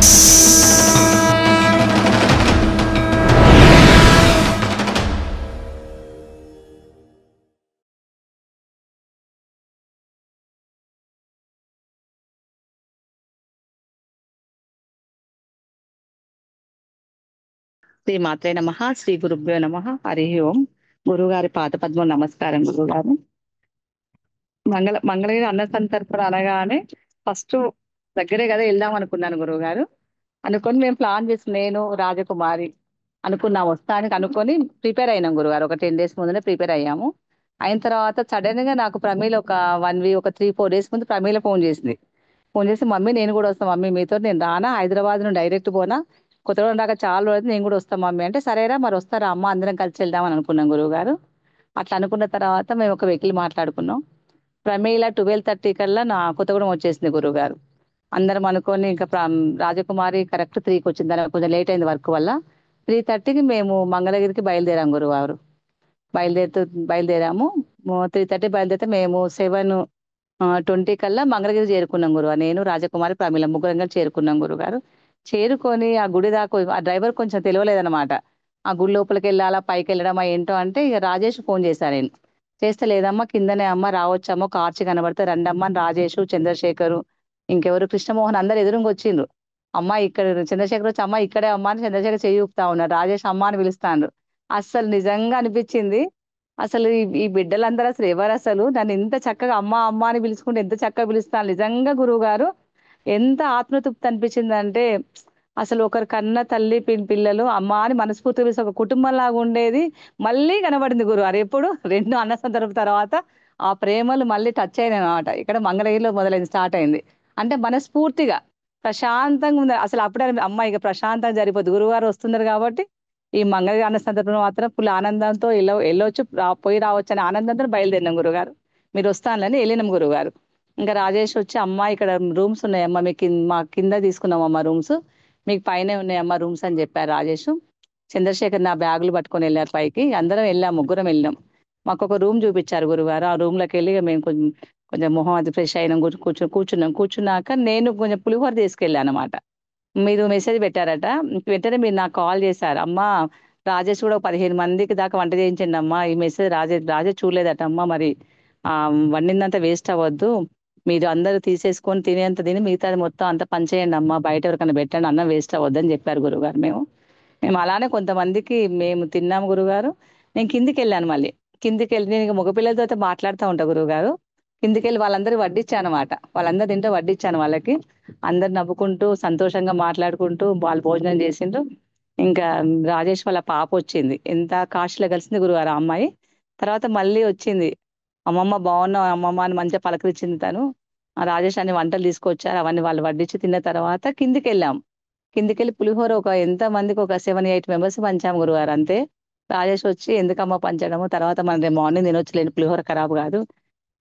శ్రీ మాత్రే నమ శ్రీ గురుభ్యో నమ హరి ఓం. గురుగారి పాద పద్మం నమస్కారం. గురుగారు మంగళగిరి అన్న సంతర్పణ అనగానే ఫస్ట్ దగ్గరే కదా వెళ్దాం అనుకున్నాను గురువుగారు. అనుకొని మేము ప్లాన్ చేసి నేను రాజకుమారి అనుకున్నాం వస్తానికి అనుకొని ప్రిపేర్ అయినాం గురుగారు. ఒక 10 days ముందునే ప్రిపేర్ అయ్యాము. అయిన తర్వాత సడన్ గా నాకు ప్రమీల ఒక 1 week ఒక 3-4 days ముందు ప్రమీల ఫోన్ చేసింది. ఫోన్ చేసి మమ్మీ నేను కూడా వస్తాను మమ్మీ మీతో, నేను రానా హైదరాబాద్ నుండి డైరెక్ట్ పోనా, కొత్తగూడెం దాకా చాలా రోజులు నేను కూడా వస్తాను మమ్మీ అంటే, సరేరా మరి వస్తారా అమ్మ అందరం కలిసి వెళ్దామని అనుకున్నాం గురువు గారు. అట్లా అనుకున్న తర్వాత మేము ఒక వెహికల్ మాట్లాడుకున్నాం. ప్రమీల 12:30 కల్లా నా కొత్తగూడెం వచ్చేసింది గురువు గారు. అందరం అనుకొని ఇంకా రాజకుమారి కరెక్ట్ 3కి వచ్చింది. దానికి కొంచెం లేట్ అయింది వర్క్ వల్ల. 3:30కి మేము మంగళగిరికి బయలుదేరాం గురువారు. బయలుదేరుతూ బయలుదేరాము. 3:30 బయలుదేరితే మేము 7:20 కల్లా మంగళగిరి చేరుకున్నాం గురువు. నేను రాజకుమారి ప్రమీల ముగ్గురంగా చేరుకున్నాం గురుగారు. చేరుకొని ఆ గుడి దాకా ఆ డ్రైవర్ కొంచెం తెలియలేదన్నమాట. ఆ గుడి లోపలికి వెళ్ళాలా పైకి వెళ్ళడమా ఏంటో అంటే, ఇక రాజేష్ ఫోన్ చేశాను నేను. చేస్తే లేదమ్మా కిందనే అమ్మ రావచ్చమ్మా ఒక ఆర్చి కనబడితే రండమ్మా అని రాజేష్, చంద్రశేఖరు, ఇంకెవరు కృష్ణమోహన్ అందరు ఎదురుంగా వచ్చిండ్రు. అమ్మ ఇక్కడ చంద్రశేఖర్ వచ్చి అమ్మ ఇక్కడే అమ్మ అని చంద్రశేఖర్ చెయ్యి ఊపుతా ఉన్నారు. రాజేష్ అమ్మ అని పిలుస్తాండ్రు. అస్సలు నిజంగా అనిపించింది. అసలు ఈ బిడ్డలందరూ అసలు ఎవరు అసలు నన్ను ఇంత చక్కగా అమ్మ అమ్మ అని పిలుచుకుంటే ఎంత చక్కగా పిలుస్తాను నిజంగా గురువు గారు. ఎంత ఆత్మతృప్తి అనిపించిందంటే, అసలు ఒకరి కన్న తల్లి పిల్లలు అమ్మ అని మనస్ఫూర్తిగా పిలిస్తే ఒక కుటుంబం లాగా ఉండేది మళ్ళీ కనబడింది గురువారు. ఎప్పుడు 2 అన్న సందర్భం తర్వాత ఆ ప్రేమలు మళ్ళీ టచ్ అయినాయి అన్నమాట. ఇక్కడ మంగళగిరిలో మొదలైంది, స్టార్ట్ అయింది. అంటే మనస్ఫూర్తిగా ప్రశాంతంగా ఉంది. అసలు అప్పుడే అమ్మ ఇక ప్రశాంతంగా జరిగిపోద్ది గురువారు వస్తున్నారు కాబట్టి. ఈ మంగళగిరి అన్న సందర్భంలో మాత్రం ఫుల్ ఆనందంతో వెళ్ళొచ్చు పోయి రావచ్చు అనే ఆనందంతో బయలుదేరినాం గురుగారు. మీరు వస్తానని వెళ్ళినాం గురుగారు. ఇంకా రాజేష్ వచ్చి అమ్మ ఇక్కడ రూమ్స్ ఉన్నాయమ్మా మీకు మా కింద తీసుకున్నామమ్మా రూమ్స్, మీకు పైనే ఉన్నాయమ్మా రూమ్స్ అని చెప్పారు రాజేష్. చంద్రశేఖర్ నా బ్యాగులు పట్టుకొని వెళ్ళారు పైకి. అందరం వెళ్ళాం, ముగ్గురం వెళ్ళాం. మాకు ఒక రూమ్ చూపించారు గురుగారు. ఆ రూమ్ లోకి వెళ్ళి ఇక మేము కొంచెం కొంచెం మొహం అది ఫ్రెష్ అయినాం. కూర్చున్నాం. కూర్చున్నాక నేను కొంచెం పులిహోర తీసుకెళ్ళాను అనమాట. మీరు మెసేజ్ పెట్టారట. వెంటనే మీరు నాకు కాల్ చేశారు. అమ్మా రాజేష్ కూడా ఒక 15 మందికి దాకా వంట చేయించండి అమ్మా, ఈ మెసేజ్ రాజేష్ చూడలేదట అమ్మా, మరి వండిందంతా వేస్ట్ అవ్వద్దు, మీరు అందరూ తీసేసుకొని తినేంత తిని మిగతాది మొత్తం అంతా పంచేయండి అమ్మా, బయట ఎవరికైనా పెట్టండి, అన్నం వేస్ట్ అవ్వద్దు అని చెప్పారు గురుగారు. మేము అలానే కొంతమందికి మేము తిన్నాము గురుగారు. నేను కిందికి వెళ్ళాను మళ్ళీ. కిందికి వెళ్ళి నేను ఇక మగపిల్లలతో అయితే మాట్లాడుతూ ఉంటా గురువుగారు. కిందికి వెళ్ళి వాళ్ళందరూ వడ్డించాను అనమాట. వాళ్ళందరూ తింటే వడ్డించాను వాళ్ళకి. అందరు నవ్వుకుంటూ సంతోషంగా మాట్లాడుకుంటూ వాళ్ళు భోజనం చేసిండ్రు. ఇంకా రాజేష్ వాళ్ళ పాప వచ్చింది. ఎంత కాశీలో కలిసింది గురుగారు ఆ అమ్మాయి. తర్వాత మళ్ళీ వచ్చింది. అమ్మమ్మ బాగున్నావు అమ్మమ్మ అని మంచిగా పలకరించింది తను. ఆ రాజేష్ అన్ని వంటలు తీసుకొచ్చారు. అవన్నీ వాళ్ళు వడ్డించి తిన్న తర్వాత కిందికి వెళ్ళాం. కిందికెళ్ళి పులిహోర ఒక ఎంత మందికి ఒక 7-8 మెంబర్స్ పంచాము గురుగారు అంతే. రాజేష్ వచ్చి ఎందుకమ్మా పంచడము, తర్వాత మన రేపు మార్నింగ్ తినొచ్చులేండి పులిహోర ఖరాబ్ కాదు,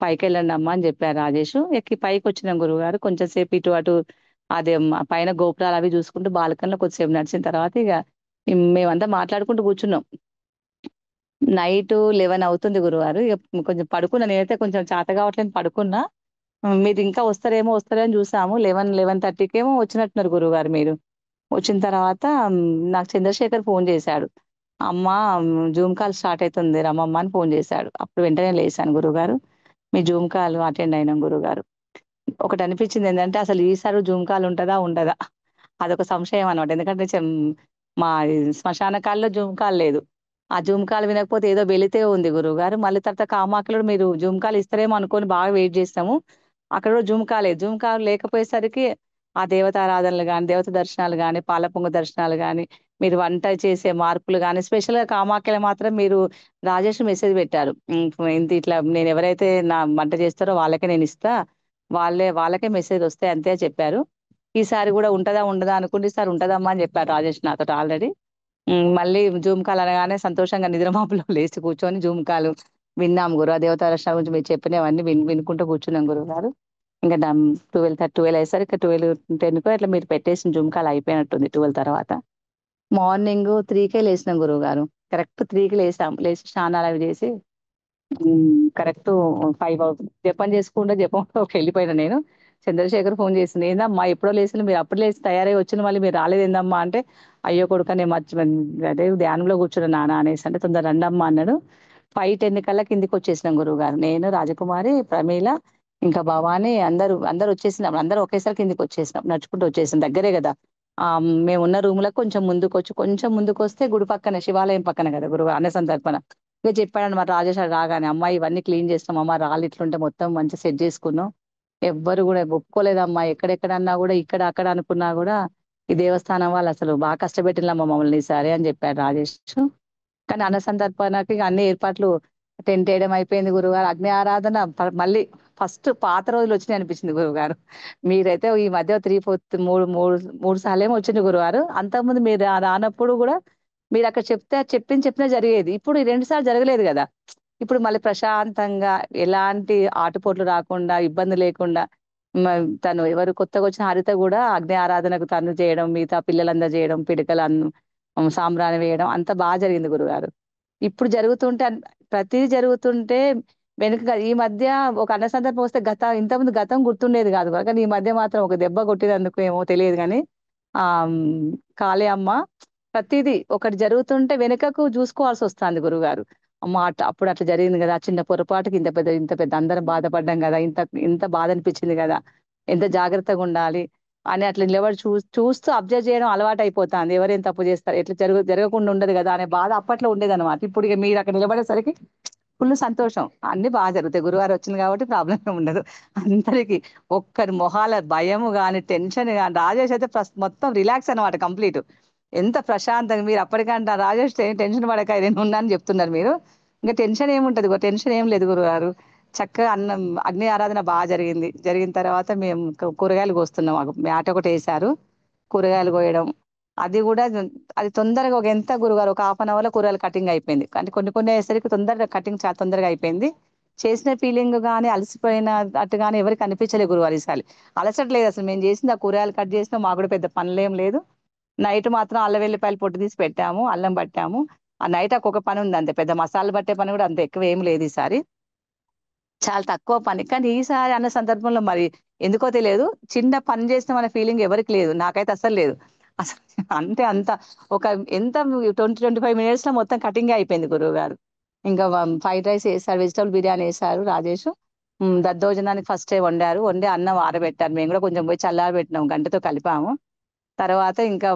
పైకి వెళ్ళండి అమ్మా అని చెప్పారు రాజేష్. ఎక్కి పైకి వచ్చినాం గురువుగారు. కొంచెం సేపు ఇటు అటు అదే పైన గోపురాలు అవి చూసుకుంటూ బాల్కనీలో కొద్దిసేపు నడిచిన తర్వాత ఇక మేమంతా మాట్లాడుకుంటూ కూర్చున్నాం. నైట్ 11 అవుతుంది గురువారు. ఇక కొంచెం పడుకున్నా, నేనైతే కొంచెం చేత కావట్లేదు పడుకున్నా. మీరు ఇంకా వస్తారేమో అని చూసాము. 11-11:30కేమో వచ్చినట్టున్నారు గురువుగారు మీరు. వచ్చిన తర్వాత నాకు చంద్రశేఖర్ ఫోన్ చేశాడు. అమ్మ జూమ్ కాల్ స్టార్ట్ అవుతుంది రమ్మమ్మ అని ఫోన్ చేశాడు. అప్పుడు వెంటనే లేసాను గురువుగారు. మీ జూమ్ కాల్ అటెండ్ అయినాం గురువుగారు. ఒకటి అనిపించింది ఏంటంటే, అసలు ఈసారి జూమ్ కాల్ ఉంటుందా ఉండదా అదొక సంశయం అనమాట. ఎందుకంటే మా శ్మశాన కాల్లో జూమ్ కాల్ లేదు. ఆ జూమ్ కాల్ వినకపోతే ఏదో వెళితే ఉంది గురువుగారు. మళ్ళీ తర్వాత కామాఖ్యలో మీరు జూమ్ కాల్ ఇస్తారేమో అనుకొని బాగా వెయిట్ చేస్తాము. అక్కడ కూడా జూమ్ కాలే. జూమ్ కాల్ లేకపోయేసరికి ఆ దేవతారాధనలు గాని, దేవత దర్శనాలు గాని, పాలపొంగు దర్శనాలు గాని, మీరు వంట చేసే మార్పులు గాని, స్పెషల్‌గా కామాఖ్యలో మాత్రం మీరు రాజేష్ మెసేజ్ పెట్టారు. ఇంత ఇట్లా నేను ఎవరైతే నా వంట చేస్తారో వాళ్ళకే నేనిస్తా, వాళ్ళకే మెసేజ్ వస్తాయి అంతే చెప్పారు. ఈసారి కూడా ఉంటదా ఉండదా అనుకుంటే, ఈసారి ఉంటదమ్మా అని చెప్పారు రాజేష్ నాతోటి ఆల్రెడీ. మళ్ళీ జూమ్ కాల్ అనగానే సంతోషంగా నిద్రమాపులో లేచి కూర్చొని జూమ్ కాల్ విన్నాం గురు. ఆ దేవతా దర్శనాల గురించి మీరు చెప్పినవన్నీ వినుకుంటూ కూర్చున్నాం గురువుగారు. ఇంకా 12 అయ్యేసరికి 12:10కో అట్లా మీరు పెట్టేసిన జుమ్ కాల్ అయిపోయినట్టుంది 12 తర్వాత. మార్నింగ్ 3కే లేసినాం గురువుగారు. కరెక్ట్ 3కి లేసాం. లేచి స్నానాలు అవి చేసి కరెక్ట్ 5 అవుతుంది. జపం చేసుకుంటూ జపంలోకి వెళ్ళిపోయినా నేను. చంద్రశేఖర్ ఫోన్ చేసింది, ఏందమ్మా ఎప్పుడో లేచింది, మీరు అప్పుడు లేచి తయారై వచ్చిన మళ్ళీ మీరు రాలేదేందమ్మా అంటే, అయ్యో కొడుక నేను అదే ధ్యానంలో కూర్చున్నా నాన్న అనేసి అంటే, తొందర రండమ్మా అన్నాడు. 5:10 కల్లా కిందికి వచ్చేసినాం గురువు గారు, నేను, రాజకుమారి, ప్రమీల, ఇంకా భవాని, అందరూ అందరూ వచ్చేసినాం. అందరూ ఒకేసారి కిందికి వచ్చేసినాం, నడుచుకుంటూ వచ్చేసాం, దగ్గరే కదా. మేము ఉన్న రూమ్ లో కొంచెం ముందుకు వచ్చి, కొంచెం ముందుకు వస్తే గుడి పక్కన, శివాలయం పక్కన కదా గురువు, అన్న సంతర్పణ. ఇక చెప్పాడన్నమాట రాజేష్ రాగానే, అమ్మాయి ఇవన్నీ క్లీన్ చేస్తాం అమ్మా, రాళ్ళు ఇట్లుంటే మొత్తం మంచిగా సెట్ చేసుకున్నాం. ఎవ్వరు కూడా ఒప్పుకోలేదమ్మా, ఎక్కడెక్కడన్నా కూడా ఇక్కడ అక్కడ అనుకున్నా కూడా ఈ దేవస్థానం వాళ్ళు అసలు బాగా కష్టపెట్టినమ్మా మమ్మల్ని ఈసారి అని చెప్పాడు రాజేష్. కానీ అన్న సందర్భానికి అన్ని ఏర్పాట్లు, టెంట్ వేయడం అయిపోయింది గురుగారు, అగ్ని ఆరాధన మళ్ళీ ఫస్ట్ పాత రోజులు వచ్చినాయి అనిపించింది గురువుగారు. మీరైతే ఈ మధ్య 3, 4 మూడు మూడు మూడు సార్లు ఏమో వచ్చింది గురువారు, అంతకుముందు మీరు రానప్పుడు కూడా మీరు అక్కడ చెప్తే చెప్పినా జరిగేది. ఇప్పుడు ఈ 2 సార్లు జరగలేదు కదా. ఇప్పుడు మళ్ళీ ప్రశాంతంగా, ఎలాంటి ఆటుపోట్లు రాకుండా, ఇబ్బంది లేకుండా, తను ఎవరు కొత్తగా వచ్చిన హరిత కూడా అగ్ని ఆరాధనకు తను చేయడం, మిగతా పిల్లలందరూ చేయడం, పిడకలు సాంబ్రాణి వేయడం, అంత బాగా జరిగింది గురుగారు. ఇప్పుడు జరుగుతుంటే ప్రతిదీ జరుగుతుంటే వెనుక ఈ మధ్య ఒక అన్న సందర్భం వస్తే ఇంతకుముందు గతం గుర్తుండేది కాదు, కానీ ఈ మధ్య మాత్రం ఒక దెబ్బ కొట్టినందుకు ఏమో తెలియదు కానీ ఆ కాళీ అమ్మ ప్రతిదీ ఒకటి జరుగుతుంటే వెనుకకు చూసుకోవాల్సి వస్తుంది గురుగారు. అమ్మ అప్పుడు అట్లా జరిగింది కదా, చిన్న పొరపాటుకి ఇంత పెద్ద అందరం బాధపడ్డాం కదా, ఇంత బాధ అనిపించింది కదా, ఎంత జాగ్రత్తగా ఉండాలి అని అట్లా నిలబడి చూస్తూ అబ్జర్వ్ చేయడం అలవాటు అయిపోతుంది. ఎవరేం తప్పు చేస్తారు, ఎట్లా జరగకుండా ఉండదు కదా అనే బాధ అప్పట్లో ఉండేది అనమాట. ఇప్పుడు ఇక మీరు అక్కడ నిలబడేసరికి ఫుల్ సంతోషం, అన్ని బాగా జరుగుతాయి. గురువారు వచ్చింది కాబట్టి ప్రాబ్లం ఉండదు అందరికి. ఒక్కరి మొహాల భయము గాని, టెన్షన్ గాని, రాజేష్ అయితే మొత్తం రిలాక్స్ అనమాట, కంప్లీట్. ఎంత ప్రశాంతంగా, మీరు అప్పటికంటే రాజేష్ టెన్షన్ పడక నేను ఉన్నాను చెప్తున్నారు మీరు. ఇంకా టెన్షన్ ఏముంటది, టెన్షన్ ఏం లేదు గురుగారు. చక్కగా అన్నం అగ్ని ఆరాధన బాగా జరిగింది. జరిగిన తర్వాత మేము కూరగాయలు కోస్తున్నాం, మ్యాట ఒకటి వేసారు, కూరగాయలు కోయడం. అది కూడా అది తొందరగా ఎంత గురుగారు, ఒక హాఫ్ అన్ అవర్ లో కూరగాయలు కటింగ్ అయిపోయింది. అంటే కొన్ని వేసరికి తొందరగా కటింగ్ చాలా తొందరగా అయిపోయింది. చేసిన ఫీలింగ్ కానీ, అలసిపోయిన అట్టు కానీ ఎవరికి అనిపించలేదు గురువారు ఈసారి. అలసట్లేదు అసలు, మేము చేసింది ఆ కూరగాయలు కట్ చేసినా, మాకు కూడా పెద్ద పనులేం లేదు. నైట్ మాత్రం అల్లం వెల్లిపాయలు పొట్టు తీసి పెట్టాము, అల్లం పట్టాము. ఆ నైట్ ఒక పని ఉంది అంతే, పెద్ద మసాలా పట్టే పని కూడా అంత ఎక్కువ ఏం లేదు ఈసారి, చాలా తక్కువ పని. కానీ ఈసారి అన్న సందర్భంలో మరి ఎందుకో తెలియదు, చిన్న పని చేసిన మన ఫీలింగ్ ఎవరికి లేదు, నాకైతే అసలు లేదు అసలు. అంటే అంత ఒక ఎంత 20-25 మినిట్స్ లో మొత్తం కటింగ్ అయిపోయింది గురువు గారు. ఇంకా ఫ్రైడ్ రైస్ వేసారు, వెజిటబుల్ బిర్యానీ వేసారు రాజేష్. దద్దోజనానికి ఫస్ట్ వండారు, వండి అన్నం ఆరబెట్టారు, మేము కూడా కొంచెం పోయి చల్లారబెట్టినాం, గంటతో కలిపాము. తర్వాత ఇంకా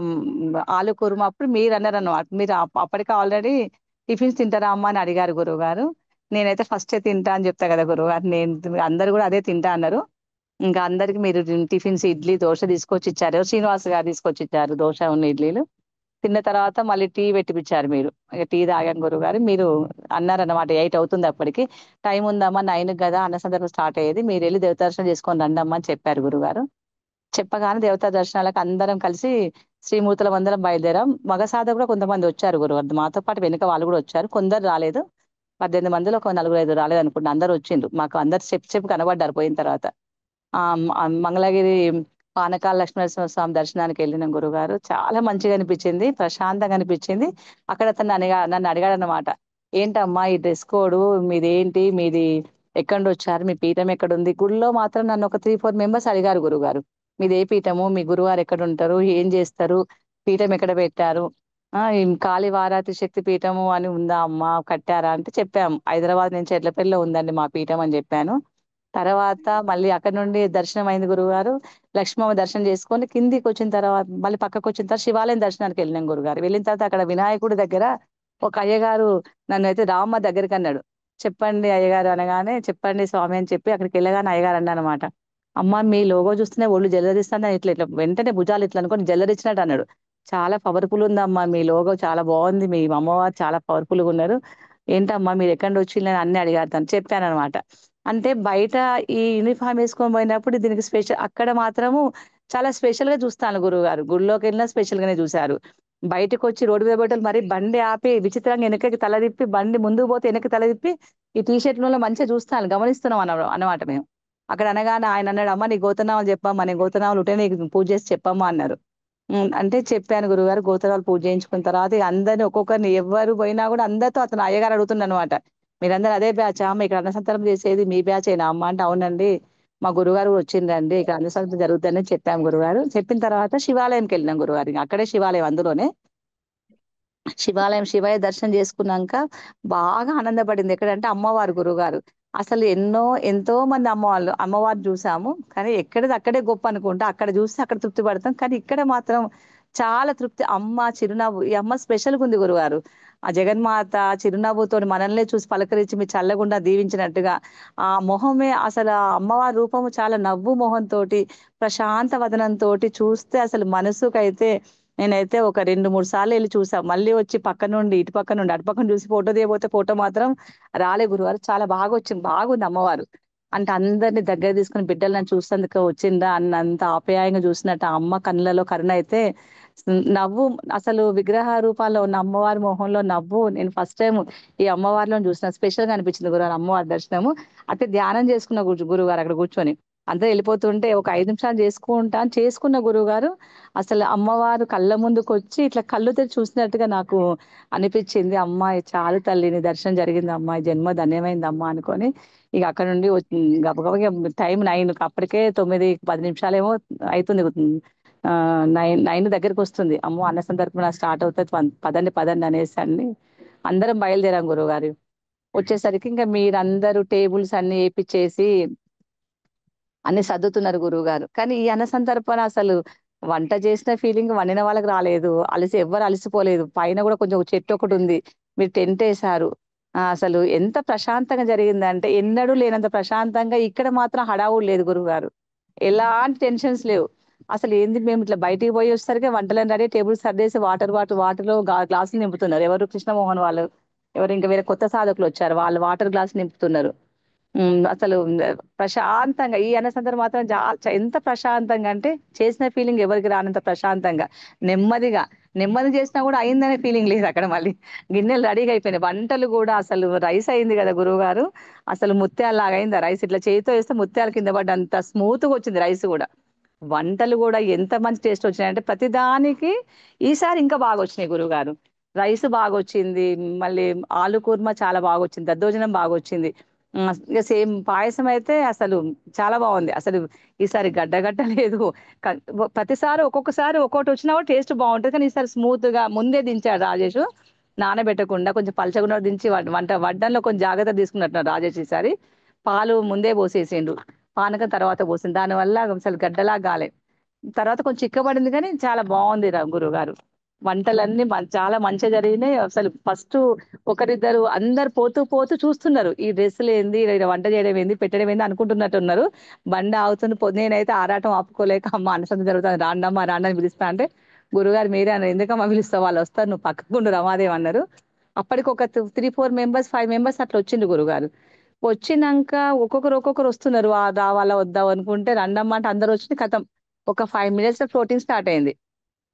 ఆలు కుర్మా, అప్పుడు మీరు అన్నారు అన్నమాట, మీరు అప్పటికే ఆల్రెడీ టిఫిన్స్ తింటారా అమ్మా అని అడిగారు గురువు గారు. నేనైతే ఫస్టే తింటా అని చెప్తా కదా గురువు గారు, అందరు కూడా అదే తింటా అన్నారు. ఇంకా అందరికి మీరు టిఫిన్స్ ఇడ్లీ దోశ తీసుకొచ్చి ఇచ్చారు, శ్రీనివాస్ గారు తీసుకొచ్చి ఇచ్చారు దోశ ఉన్న ఇడ్లీలు. తిన్న తర్వాత మళ్ళీ టీ పెట్టిపిచ్చారు మీరు, ఇక టీ తాగాం గురువు గారు. మీరు అన్నారన్నమాట 8 అవుతుంది అప్పటికి, టైం ఉందమ్మా 9 కదా అన్న సందర్భం స్టార్ట్ అయ్యేది, మీరు వెళ్ళి దేవత దర్శనం చేసుకొని రండమ్మా అని చెప్పారు గురుగారు. చెప్పగానే దేవతా దర్శనాలకు అందరం కలిసి శ్రీమూర్తుల మందరం బయలుదేరాం. మగ సాధకులు కూడా కొంతమంది వచ్చారు గురువారు, మాతో పాటు వెనుక వాళ్ళు కూడా వచ్చారు, కొందరు రాలేదు. 18 మందిలో ఒక 4-5 రాలేదు అనుకుంటా, అందరు వచ్చిండ్రు, మాకు అందరు చెప్పు కనబడ్డారు పోయిన తర్వాత. మంగళగిరి పానకాల లక్ష్మీనరసింహ స్వామి దర్శనానికి వెళ్ళిన గురుగారు, చాలా మంచిగా అనిపించింది, ప్రశాంతంగా అనిపించింది. అక్కడ అతను నన్ను అడిగాడు అన్నమాట, ఏంటమ్మా ఈ డ్రెస్ కోడ్ మీదేంటి, మీది ఎక్కడి నుండి వచ్చారు, మీ పీఠం ఎక్కడ ఉంది. గుడిలో మాత్రం నన్ను ఒక 3-4 మెంబర్స్ అడిగారు గురుగారు, మీది ఏ పీఠము, మీ గురువారు ఎక్కడ ఉంటారు, ఏం చేస్తారు, పీఠం ఎక్కడ పెట్టారు. ఈ కాళీ వారాతి శక్తి పీఠము అని ఉందా అమ్మా, కట్టారా అంటే చెప్పాము, హైదరాబాద్ నుంచి ఎడ్లపల్లిలో ఉందండి మా పీఠం అని చెప్పాను. తర్వాత మళ్ళీ అక్కడ నుండి దర్శనం అయింది గురుగారు. లక్ష్మమ్మ దర్శనం చేసుకొని కిందికి వచ్చిన తర్వాత, మళ్ళీ పక్కకు వచ్చిన తర్వాత శివాలయం దర్శనానికి వెళ్ళినాం గురుగారు. వెళ్ళిన తర్వాత అక్కడ వినాయకుడి దగ్గర ఒక అయ్యగారు నన్ను అయితే రామ్మ దగ్గరికి అన్నాడు. చెప్పండి అయ్యగారు అనగానే, చెప్పండి స్వామి అని చెప్పి అక్కడికి వెళ్ళగానే అయ్యగారు అన్నమాట, అమ్మ మీ లోగో చూస్తేనే ఒళ్ళు జల్లరిస్తాను, ఇట్లా ఇట్లా వెంటనే భుజాలు ఇట్లా అనుకొని జల్లరిచ్చినట్టు అన్నాడు. చాలా పవర్ఫుల్ ఉందమ్మా మీ లోగో, చాలా బాగుంది, మీ అమ్మవారు చాలా పవర్ఫుల్ గా ఉన్నారు, ఏంటమ్మా మీరు ఎక్కడి నుంచి వచ్చిందని అన్ని అడిగారు, తను చెప్పాను అనమాట. అంటే బయట ఈ యూనిఫామ్ వేసుకొని పోయినప్పుడు దీనికి స్పెషల్, అక్కడ మాత్రము చాలా స్పెషల్ గా చూస్తాను గురువు గారు, గుడిలోకి వెళ్ళినా స్పెషల్ గానే చూశారు. బయటకు వచ్చి రోడ్డు మీద బట్టలు మరి బండి ఆపి విచిత్రంగా వెనకకి తల తిప్పి, బండి ముందుకు పోతే వెనక్కి తల తిప్పి ఈ టీ షర్ట్ లో మంచిగా చూస్తాను, గమనిస్తున్నాం అన్నమాట మేము. అక్కడ అనగానే ఆయన అన్నాడు, అమ్మ నీ గోతనామాలు చెప్పమ్మా, నీ గోతనామాలు ఉంటే నీకు పూజ చేసి చెప్పమ్మా అన్నారు. అంటే చెప్పాను గురుగారు, గోత్రాలు పూజ చేయించుకున్న తర్వాత ఇక అందరిని ఒక్కొక్కరిని ఎవరు పోయినా కూడా అందరితో అతను అయ్యగారు అడుగుతున్నాడు అనమాట, మీరందరూ అదే బ్యాచ్ అమ్మ, ఇక్కడ అన్నసంతరం చేసేది మీ బ్యాచ్ అయినా అమ్మ అంటే, అవునండి మా గురుగారు వచ్చిండండి ఇక అన్న సంగతి జరుగుతుందని చెప్పాం గురుగారు. చెప్పిన తర్వాత శివాలయంకి వెళ్ళినాం గురుగారు. ఇంక అక్కడే శివాలయం అందులోనే. శివాలయం శివయ్య దర్శనం చేసుకున్నాక బాగా ఆనందపడింది. ఎక్కడంటే అమ్మవారు గురుగారు. అసలు ఎంతో మంది అమ్మవారిని చూసాము. కానీ ఎక్కడిది అక్కడే గొప్ప అనుకుంటా. అక్కడ చూస్తే అక్కడ తృప్తి పడతాం. కానీ ఇక్కడ మాత్రం చాలా తృప్తి. అమ్మ చిరునవ్వు, ఈ అమ్మ స్పెషల్‌గా ఉంది గురుగారు. ఆ జగన్మాత చిరునవ్వుతోని మనల్నే చూసి పలకరించి మీ చల్లగుండా దీవించినట్టుగా ఆ మొహమే అసలు ఆ అమ్మవారి రూపము చాలా నవ్వు మొహంతోటి, ప్రశాంత వదనంతోటి చూస్తే అసలు మనసుకైతే నేనైతే ఒక 2, 3 సార్లు ఎళ్లి చూసా. మళ్ళీ వచ్చి పక్క నుండి, ఇటు పక్క నుండి, అటు పక్కన చూసి ఫోటో దిగబోతే ఫోటో మాత్రం రాలే గురువారు. చాలా బాగొచ్చింది. బాగుంది అమ్మవారు. అంటే అందరిని దగ్గర తీసుకొని బిడ్డలు నన్ను చూసేందుకు వచ్చిండ్రా అన్నంత ఆప్యాయంగా చూసినట్టు ఆ అమ్మ కళ్ళలో కరుణ అయితే నవ్వు అసలు విగ్రహ రూపాల్లో ఉన్న అమ్మవారి మొహంలో నవ్వు నేను ఫస్ట్ టైం ఈ అమ్మవారిలో చూసిన. స్పెషల్‌గా అనిపించింది గురువారు అమ్మవారి దర్శనము. అయితే ధ్యానం చేసుకున్న గురువుగారు అక్కడ కూర్చొని. అందరూ వెళ్ళిపోతుంటే ఒక 5 నిమిషాలు చేసుకుంటా అని చేసుకున్న గురువుగారు అసలు అమ్మవారు కళ్ళ ముందుకొచ్చి ఇట్లా కళ్ళు తెరిచి చూసినట్టుగా నాకు అనిపించింది. అమ్మాయి చాలు తల్లి నీ దర్శనం జరిగిందమ్మా. ఈ జన్మ ధన్యమైందమ్మా అనుకోని ఇక అక్కడ నుండి గబగబా టైం 9 అప్పటికే 9, 10 నిమిషాలేమో అయితుంది. 9 దగ్గరికి వస్తుంది. అమ్మో! అన్న సంతర్పణ స్టార్ట్ అవుతది. పదండి పదండి అనేసండి అందరం బయలుదేరాం గురువుగారు. వచ్చేసరికి ఇంకా మీరందరూ టేబుల్స్ అన్ని ఏపిచ్చేసి అన్ని సర్దుతున్నారు గురువుగారు. కానీ ఈ అన్న సంతర్పణ అసలు వంట చేసిన ఫీలింగ్ వండిన వాళ్ళకి రాలేదు. ఎవ్వరు అలసిపోలేదు. పైన గూడా కొంచెం చెట్టు ఒకటుంది. మీరు టెంటేశారు. అసలు ఎంత ప్రశాంతంగా జరిగిందంటే ఎన్నడూ లేనంత ప్రశాంతంగా ఇక్కడ మాత్రం హడావుడి లేదు గురువుగారు. ఎలాంటి టెన్షన్స్ లేవు. అసలేంది మేము ఇట్లా బయటికి పోయొచ్చేసరికి వంటలన్నీ రెడీ టేబుల్ సర్దేసి వాటర్‌లో గ్లాసులు నింపుతున్నారు. ఎవరు కృష్ణమోహన్ వాళ్ళు. ఎవరు ఇంకా వేరే కొత్త సాధకులొచ్చారు. వాళ్ళు వాటర్ గ్లాస్ నింపుతున్నారు. అసలు ప్రశాంతంగా ఈ అన్న సందర్భం మాత్రం ఎంత ప్రశాంతంగా అంటే చేసిన ఫీలింగ్ ఎవరికి రానంత ప్రశాంతంగా, నెమ్మదిగా, నెమ్మదిగా చేసినా కూడా అయిందనే ఫీలింగ్ లేదు అక్కడ మళ్ళీ. గిన్నెలు రెడీగా అయిపోయినాయి. వంటలు కూడా అసలు రైస్ అయింది కదా గురువుగారు. అసలు ముత్యాలలాగా అయింది ఆ రైస్. ఇట్లా చేతితో వేస్తే ముత్యాల కింద పడ్డంత స్మూత్‌గా వచ్చింది రైస్ కూడా. వంటలు గూడా ఎంత మంచి టేస్ట్ వచ్చినాయంటే ప్రతి దానికి ఈసారి ఇంకా బాగొచ్చినాయి గురువుగారు. రైస్ బాగొచ్చింది. మళ్ళీ ఆలు కుర్మా చాలా బాగొచ్చింది. దద్దోజనం బాగొచ్చింది. ఇగ సేమ్ పాయసం అయితే అసలు చాలా బావుంది. అసలు ఈసారి గడ్డ లేదు. క ప్రతిసారి ఒక్కొక్కసారి ఒక్కోటొచ్చినా కూడా టేస్ట్ బావుంటది. కానీ ఈసారి స్మూత్‌గా ముందే దించాడు రాజేషు. నానబెట్టకుండా కొంచెం పలచగున్న దించి వడ్డంలో కొంచెం జాగ్రత్త తీసుకున్నట్టున్నాడు రాజేష్ ఈసారి. పాలు ముందే పోసేసిండు. పానకం తర్వాత పోసింది. దానివల్ల అసలు గడ్డలాగా గాలే. తర్వాత కొంచెం చిక్కబడింది గానీ చాలా బావుంది గురువుగారు. వంటలన్నీ చాలా మంచిగా జరిగినాయి. అసలు ఫస్టు ఒకరిద్దరు అందరూ పోతూ చూస్తున్నారు. ఈ డ్రెస్సులేంది? ఈడ వంట చేయడం ఏంది? పెట్టడం ఏంది? అనుకుంటున్నట్టున్నారు. బండి ఆగుతుంది. నేనైతే ఆరాటం ఆపుకోలేక అమ్మ అన్నసంత జరుగుతుంది. రాండమ్మా రాండి అని పిలుస్తా అంటే, గురువుగారు మీరే అన్నారు. ఎందుకమ్మా పిలుస్తావు? వాళ్ళొస్తారు. నువ్వు పక్కకుండు రమాదేవి అన్నారు. అప్పటికి ఒక 3, 4 మెంబర్స్, 5 మెంబర్స్ అట్లా వచ్చిండ్రు గురువుగారు. వచ్చినంక ఒక్కొక్కరు వస్తున్నారు. రావాలా? వద్దా? అనుకుంటే రండమ్మ అంటే అందరొచ్చి ఖతం. ఒక 5 మినిట్స్‌లో ఫ్లోటింగ్ స్టార్ట్ అయింది.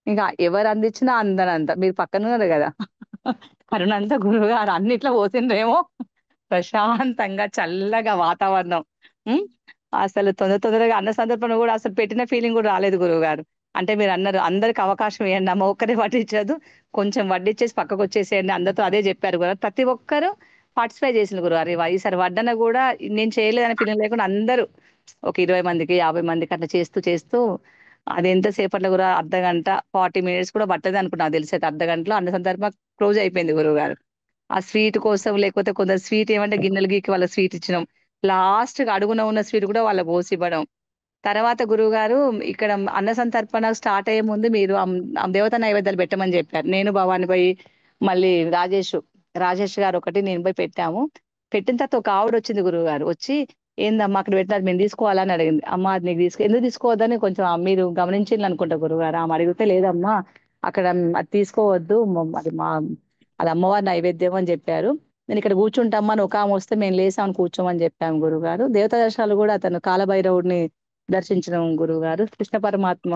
ఇక ఎవరు అందించినా అందనంత. మీరు పక్కనున్నారు గదా! కరుణంతా గురువుగారు అన్నిట్లో పోసిండ్రేమో. ప్రశాంతంగా, చల్లగా వాతావరణం. హ్మ్. అసలు తొందరగా అన్న సందర్భంలో గూడా అసలు పెట్టిన ఫీలింగ్ గూడా రాలేదు గురువుగారు. అంటే మీరన్నారు అందరికి అవకాశం ఇయ్యండమ్మా. ఒక్కరే వడ్డించొద్దు. కొంచెం వడ్డించేసి పక్కకొచ్చేసేయండి. అందరితో అదే జెప్పారు గూడా. ప్రతి ఒక్కరు పార్టిసిపేట్ చేసిండ్రు గురువారు. ఈసారి వడ్డన గూడా నేను చేయలేదనే ఫీలింగ్ లేకుండా అందరూ ఒక 20 మందికి, 50 మందికి అట్లా చేస్తూ అది ఎంత సేపట్లో గూడా అర్ధగంట, 40 మినిట్స్ కూడా పట్టదనుకుంటా నాకు తెలిసైతే. అర్ధగంటలో అన్న సందర్భం క్లోజ్ అయిపోయింది గురువుగారు. ఆ స్వీట్ కోసం లేకపోతే కొందరు స్వీట్ ఏమంటే గిన్నెలు గీకి వాళ్ళకి స్వీట్ ఇచ్చినాం. లాస్ట్‌గా అడుగున ఉన్న స్వీట్ కూడా వాళ్ళకి పోసివ్వడం. తర్వాత గురువుగారు ఇక్కడ అన్న సంతర్పణ స్టార్ట్ అయ్యే ముందు మీరు దేవతా నైవేద్యాలు పెట్టమని చెప్పారు. నేను, భవాని పోయి మళ్ళీ రాజేష్ గారు ఒకటి నేను పోయి పెట్టాము. పెట్టిన తర్వాత ఒక ఆవిడొచ్చింది గురువుగారు. వచ్చి "ఏందమ్మా అక్కడ పెట్టినారు మేము తీసుకోవాలా?" అని అడిగింది. "అమ్మ అది నీకు ఎందుకు తీసుకోవద్దని కొంచెం మీరు గమనించిండ్రనుకుంటా గురువుగారు." ఆమె అడిగితే "లేదమ్మా అక్కడ అది తీసుకోవద్దు. అది అమ్మవారి నైవేద్యం" అని చెప్పారు. నేను ఇక్కడ కూర్చుంటమ్మా అని ఒకామె వస్తే మేము లేసామని కూర్చోమని చెప్పాము గురువుగారు. దేవతా దర్శనాలు కూడా అతను కాలభైరవుడిని దర్శించడం గురువుగారు. కృష్ణ పరమాత్మ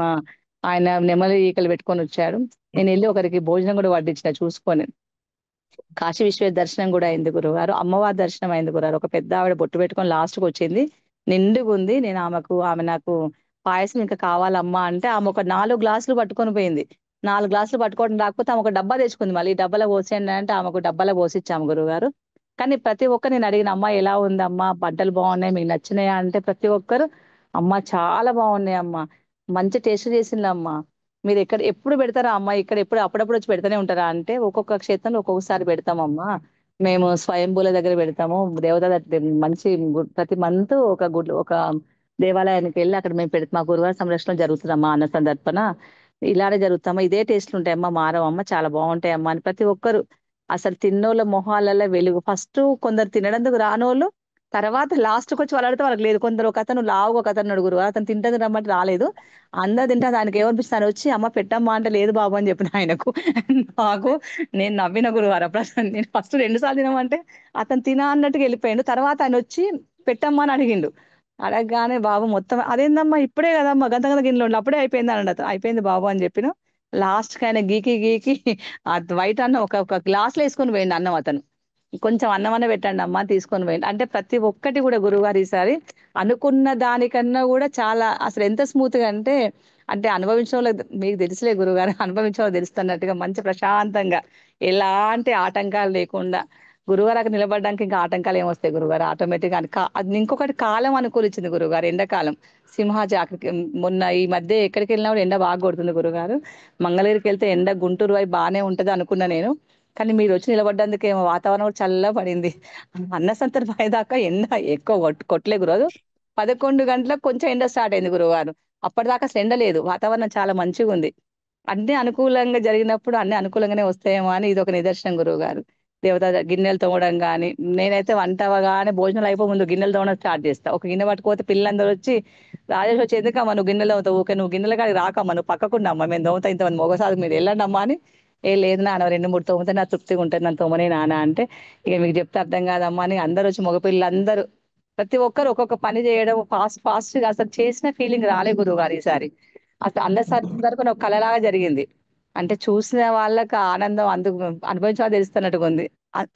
ఆయన నెమలి ఈకలు పెట్టుకొనొచ్చాడు. నేనెళ్లి ఒకరికి భోజనం గూడా వడ్డించిన చూసుకొని. కాశీ విశ్వేశ్వర దర్శనం గూడా అయింది గురువుగారు. అమ్మవారి దర్శనం అయింది గురువుగారు. ఒక పెద్దావిడ బొట్టు పెట్టుకొని లాస్ట్‌కొచ్చింది. నిండుగుంది. ఆమె నాకు పాయసం ఇంకా కావాలమ్మా అంటే ఆమె ఒక 4 గ్లాసులు పట్టుకొని పోయింది. 4 గ్లాసులు పట్టుకోవడం రాకపోతే ఆమె ఒక డబ్బా తెచ్చుకుంది మళ్ళీ. ఈ డబ్బాలో పోసేయండి అంటే ఆమెకు డబ్బాలో పోసిచ్చాము గురువుగారు. కానీ ప్రతి ఒక్కరు నేను అడిగిన, "అమ్మా ఎలా ఉందమ్మా? బట్టలు బాగున్నాయి. మీకు నచ్చినాయా?" అంటే ప్రతి ఒక్కరు అమ్మ చాలా బాగున్నాయి అమ్మ. మంచి టేస్ట్ చేసిందమ్మా. మీరు ఎప్పుడు పెడతారా అమ్మా? ఇక్కడ ఎప్పుడు అప్పుడప్పుడు వచ్చి పెడతానే ఉంటారా అంటే, ఒక్కొక్క క్షేత్రంలో ఒక్కొక్కసారి పెడతామమ్మా. మేము స్వయంభూల దగ్గర పెడతాము. దేవత దగ్గర మంచి ప్రతి మంత్ ఒక దేవాలయానికి వెళ్ళి అక్కడ మేము పెడతాం. మా గురువారి సంరక్షణ జరుగుతుందమ్మా అన్న సందర్భన. ఇలానే జరుగుతామా, ఇదే టేస్ట్లు ఉంటాయమ్మా, మారవమ్మా, చాలా బాగుంటాయమ్మా అని ప్రతి ఒక్కరు అసలు తిన్నోళ్ళ మొహాలలో వెలుగు. ఫస్ట్ కొందరు తినడానికి రానోళ్ళు తర్వాత లాస్ట్‌కి వచ్చి వాళ్ళు అడిగితే వాళ్ళకి లేదు. కొందరు ఒక అతను లావుగా ఒక అతను ఉన్నాడు గురువు. అతను తింటానికి రమ్మంటే రాలేదు. అందరూ తింటే ఆయనకి ఏమనిపిస్తుంది, ఆయన వచ్చి అమ్మ పెట్టమ్మా అంటే లేదు బాబు అని చెప్పిన ఆయనకు. నాకు నేను నవ్విన గురువారు అప్పుడు అసలు. నేను ఫస్ట్ 2 సార్లు తినమంటే అతను తిన అన్నట్టుగా వెళ్ళిపోయిండు. తర్వాత ఆయన వచ్చి పెట్టమ్మా అని అడిగిండు. అడగగానే బాబు మొత్తం అదేందమ్మా ఇప్పుడే కదమ్మా గంత గంత గిన్నెలు ఉండు అప్పుడే అయిపోయింది అన్నాడు అతను. అయిపోయింది బాబు అని చెప్పిన. లాస్ట్‌కి ఆయన గీకి గీకి ఆ వైట్ అన్నం ఒక గ్లాస్‌లో వేసుకొని పోయిండు అన్నం అతను. కొంచెం అన్నమన్న పెట్టండి అమ్మా తీసుకొని పోయిండు. అంటే ప్రతి ఒక్కటి కూడా గురువుగారు ఈసారి అనుకున్న దానికన్నా కూడా చాలా అసలు ఎంత స్మూత్‌గా అంటే, అంటే అనుభవించినోళ్ళకి మీకు తెలుసులే గురువుగారు అనుభవించినోళ్ళకి తెలుస్తున్నట్టుగా మంచి ప్రశాంతంగా ఎలాంటి ఆటంకాలు లేకుండా గురువుగారు అక్కడ నిలబడడానికి ఇంకా ఆటంకాలు ఏమొస్తాయి గురువుగారు? ఆటోమేటిక్‌గా అది ఇంకొకటి కాలం అనుకూలించింది గురువుగారు. ఎండాకాలం. సింహాచల్ అక్కడికి మొన్న ఈ మధ్య ఎక్కడికెళ్ళినా కూడా ఎండ బాగా కొడుతుంది గురువుగారు. మంగళగిరికెళ్తే ఎండ గుంటూరు వైపు బానే ఉంటది అనుకున్నా నేను. కానీ మీరొచ్చి నిలబడ్డందుకేమో వాతావరణం కూడా చల్లగా పడింది. అన్న సంతర్పణ అయ్యేదాకా ఎండ ఎక్కువ కొట్టలే గురోజు. 11 గంటలకు కొంచెం ఎండ స్టార్ట్ అయింది గురువుగారు. అప్పటిదాకా అసలు ఎండ లేదు. వాతావరణం చాలా మంచిగుంది. అన్నీ అనుకూలంగా జరిగినప్పుడు అన్నీ అనుకూలంగానే వస్తాయేమో అని ఇదొక నిదర్శనం గురువుగారు. దేవత గిన్నెలు తోమడం గాని, నేనైతే వంట అవ్వగానే భోజనాలు అయిపోయే ముందు గిన్నెలు తోమడం స్టార్ట్ చేస్తా. ఒక గిన్నె పట్టుకపోతే పిల్లలందరూ వచ్చి "రాజేష్ వచ్చి ఎందుకమ్మా నువ్వు గిన్నెలు తోముతావు? ఊకే నువ్వు గిన్నెల కాడికి రాకమ్మా నువ్వు పక్కకుండమ్మా మేము తోముతాం ఇంతమంది మొగసాలు మీరు వెళ్ళండమ్మా" అని. "ఏ లేదు నాన్న 2, 3 తోమితే నాకు తృప్తిగా ఉంటది. నన్ను తోమనీ నాన్న" అంటే, ఇక మీకు చెప్తే అర్థం కాదమ్మా అని అందరొచ్చి మగపిల్లలందరూ ప్రతి ఒక్కరు ఒక్కొక్క పని చేయడం ఫాస్ట్‌గా అసలు చేసిన ఫీలింగ్ రాలే గురువుగారు ఈసారి. అసలు అన్న సందర్భం ఒక కళలాగా జరిగింది. అంటే చూసిన వాళ్ళకి ఆనందం అనుభవించిన వాళ్ళకి తెలుస్తున్నట్టుగా ఉంది.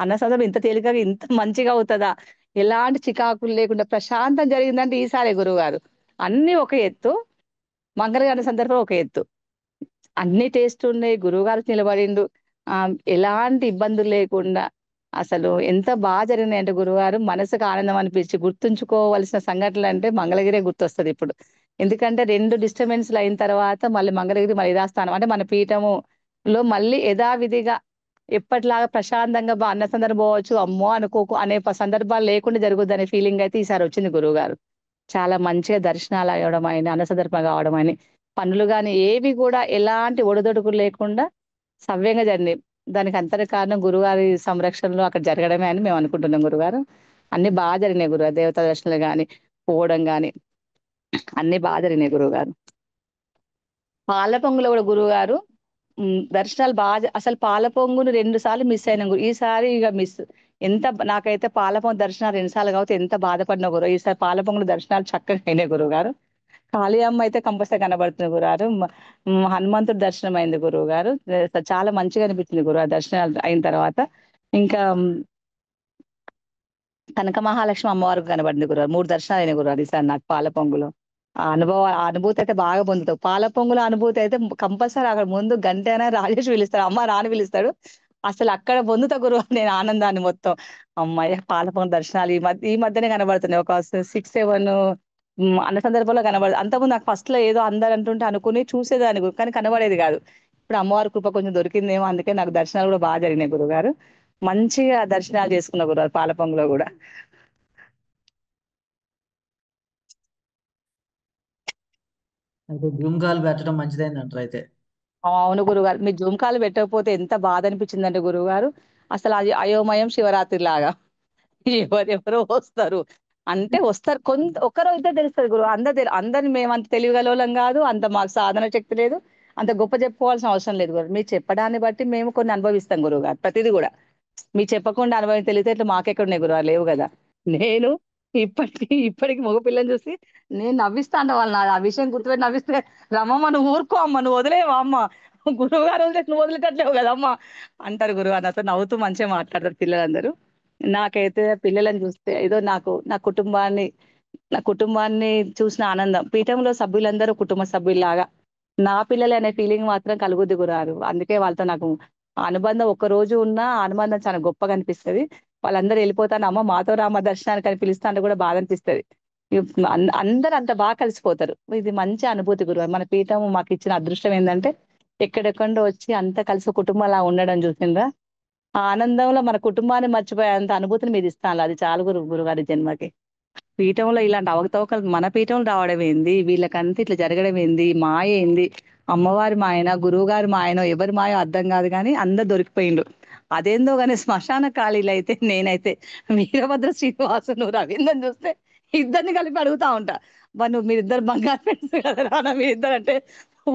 అన్న సందర్భం ఇంత తేలికగా ఇంత మంచిగా అవుతదా? ఎలాంటి చికాకులు లేకుండా ప్రశాంతం జరిగిందంటే ఈసారే గురువుగారు. అన్నీ ఒక ఎత్తు, మంగళగారి సందర్భం ఒక ఎత్తు. అన్ని టేస్టున్నాయి. గురువుగారు నిలబడిండు. ఎలాంటి ఇబ్బందులు లేకుండా అసలు ఎంత జరిగినాయంటే గురువుగారు మనసుకు ఆనందం అనిపించి గుర్తుంచుకోవాల్సిన సంఘటనలంటే మంగళగిరే గుర్తొస్తదిప్పుడు. ఎందుకంటే 2 డిస్టర్బెన్స్‌లు అయిన తర్వాత మళ్ళీ మంగళగిరి మళ్ళీ యథాస్థానం అంటే మన పీఠములో మళ్ళీ యథావిధిగా ఎప్పటిలాగా ప్రశాంతంగా అన్న సందర్భం పోవచ్చు. అమ్మో! అనుకోకు అనే సందర్భాలు లేకుండా జరుగుద్దనే ఫీలింగయితే ఈసారి వచ్చింది గురువుగారు. చాలా మంచిగా దర్శనాలవ్వడమని, అన్న సందర్భం కావడమని, పనులు గాని ఏవి గూడా ఎలాంటి ఒడిదుడుకులు లేకుండా సవ్యంగా జరిగినాయి. దానికి అంతటి కారణం గురుగారి సంరక్షణలో అక్కడ జరగడమే అని మేము అనుకుంటున్నాం గురుగారు. అన్నీ జరిగినాయి గురుగారు. దేవతా దర్శనాలు గాని, పోవడం గాని అన్నీ జరిగినాయి గురువుగారు. పాల పొంగులో గూడా గురువుగారు దర్శనాలు అసలు పాల పొంగును 2 సార్లు మిస్ అయినాం. ఈసారి ఇగ మిస్ ఎంత నాకైతే పాల పొంగు దర్శనాలు 2 సార్లు కాకపోతే ఎంత బాధపడినా ఈసారి పాల పొంగుల దర్శనాలు చక్కగా అయినాయి గురువుగారు. కాళియమ్మ అయితే కంపల్సరీ కనబడుతుంది గురుగారు. హనుమంతుడి దర్శనం అయింది గురువుగారు. చాలా మంచిగా అనిపించింది గురుగారు దర్శనాలు అయిన తర్వాత. ఇంకా కనక మహాలక్ష్మి అమ్మవారికి కనబడింది గురుగారు. 3 దర్శనాలయినాయి గురుగారు ఈసారి నాకు పాల పొంగులో. ఆ అనుభూతి అయితే బాగా పొందుతావు. పాల పొంగుల అనుభూతి అయితే కంపల్సరీ అక్కడ ముందు గంటైనా రాజేష్ పిలుస్తాడు. అమ్మ రా అని పిలుస్తాడు. అసలు అక్కడ పొందుతా గురువు నేను ఆనందాన్ని మొత్తం. హమ్మయ్య! పాల పొంగు దర్శనాలు ఈ మధ్యనే కనబడుతున్నాయి. ఒక 6, 7 అన్న సందర్భంలో అంతకుముందు నాకు ఫస్ట్‌లో ఏదో అందరూ అంటుంటే అనుకుని చూసేదాన్ని కానీ కనబడేది కాదు. ఇప్పుడు అమ్మవారి కృప కొంచెం దొరికిందేమో అందుకే నాకు దర్శనాలు కూడా జరిగినాయి గురువుగారు. మంచిగా దర్శనాలు చేసుకున్న గురుగారు పాల పొంగులో గూడా. అయితే జూమ్ కాల్ పెట్టడం మంచిదైందంటారు అయితే. అవును గురుగారు. మీరు జూమ్ కాల్ పెట్టకపోతే ఎంత బాధ అనిపించిందంటే గురువుగారు, అసలు అది అయోమయం శివరాత్రిలాగా. ఎవరెవరో వస్తారు. అంటే వస్తారు. ఒకరో ఇద్దరు తెలుస్తది గురువు. అందరిని మేమంత తెలివిగలోళ్ళం గాదు. అంత మాకు సాధన శక్తి లేదు. అంత గొప్ప చెప్పుకోవాల్సిన అవసరం లేదు గురు. మీరు చెప్పడాన్ని బట్టి మేము కొన్ని అనుభవిస్తాం గురువుగారు. ప్రతిది గూడా. మీరు చెప్పకుండా తెలివితేటలు మాకెక్కడున్నాయి గురువు లేవు గదా! నేను ఇప్పటికి మగ పిల్లని చూసి నేను నవ్విస్తాంట వాళ్ళని. ఆ విషయం గుర్తుపెట్టి నవ్విస్తే, "రమమ్మ నువ్వు ఊరుకో అమ్మ, నువ్వు వదిలేయవా అమ్మ? గురువుగారు వదిలేసి నువ్వు వదిలేటట్లేవు కదమ్మా" అంటారు గురువు. నాతో నవ్వుతూ మంచిగా మాట్లాడతారు పిల్లలందరూ. నాకైతే పిల్లలని చూస్తే ఏదో నా కుటుంబాన్ని చూసిన ఆనందం. పీఠంలో సభ్యులందరూ కుటుంబ సభ్యుల్లాగా నా పిల్లలే అనే ఫీలింగ్ మాత్రం కలుగుద్ది గురుగారు. అందుకే వాళ్ళతో నాకు ఆ అనుబంధం ఒక్కరోజు ఉన్నా ఆ అనుబంధం చాలా గొప్పగా అనిపిస్తది. వాళ్ళందరూ ఎళ్ళిపోతాను, "అమ్మ మాతో రామ్మ దర్శనానికని" పిలుస్తా అంటే కూడా బాధ అనిపిస్తది. అందరు అంత బాగా కలిసిపోతారు. ఇది మంచి అనుభూతి గురుగారు. మన పీఠం మాకు ఇచ్చిన అదృష్టం ఏంటంటే ఎక్కడెక్కడో వచ్చి అంత కలిసి కుటుంబంలా ఉండడం చూసిండ్రా. ఆ ఆనందంలో మన కుటుంబాన్ని మర్చిపోయేంత అనుభూతిని మీరు ఇస్తాను. అది చాలు గురుగారి జన్మకి. పీఠంలో ఇలాంటి అవకతవకలు మన పీఠంలో రావడం ఏంది, వీళ్ళకంతా ఇట్లా జరగడం ఏంది, మాయ ఏంది, అమ్మవారి మాయన గురువు గారి మాయనో ఎవరి మాయో అర్థం కాదు, కానీ అందరు దొరికిపోయిండు. అదేందో కానీ శ్మశాన ఖాళీలు అయితే నేనైతే వీరభద్ర శ్రీనివాసులు రవీంద్రని చూస్తే ఇద్దరిని కలిపి అడుగుతా ఉంటా, మరి నువ్వు మీరిద్దరు బంగారు ఫ్రెండ్స్ కదరా, మీరిద్దరు అంటే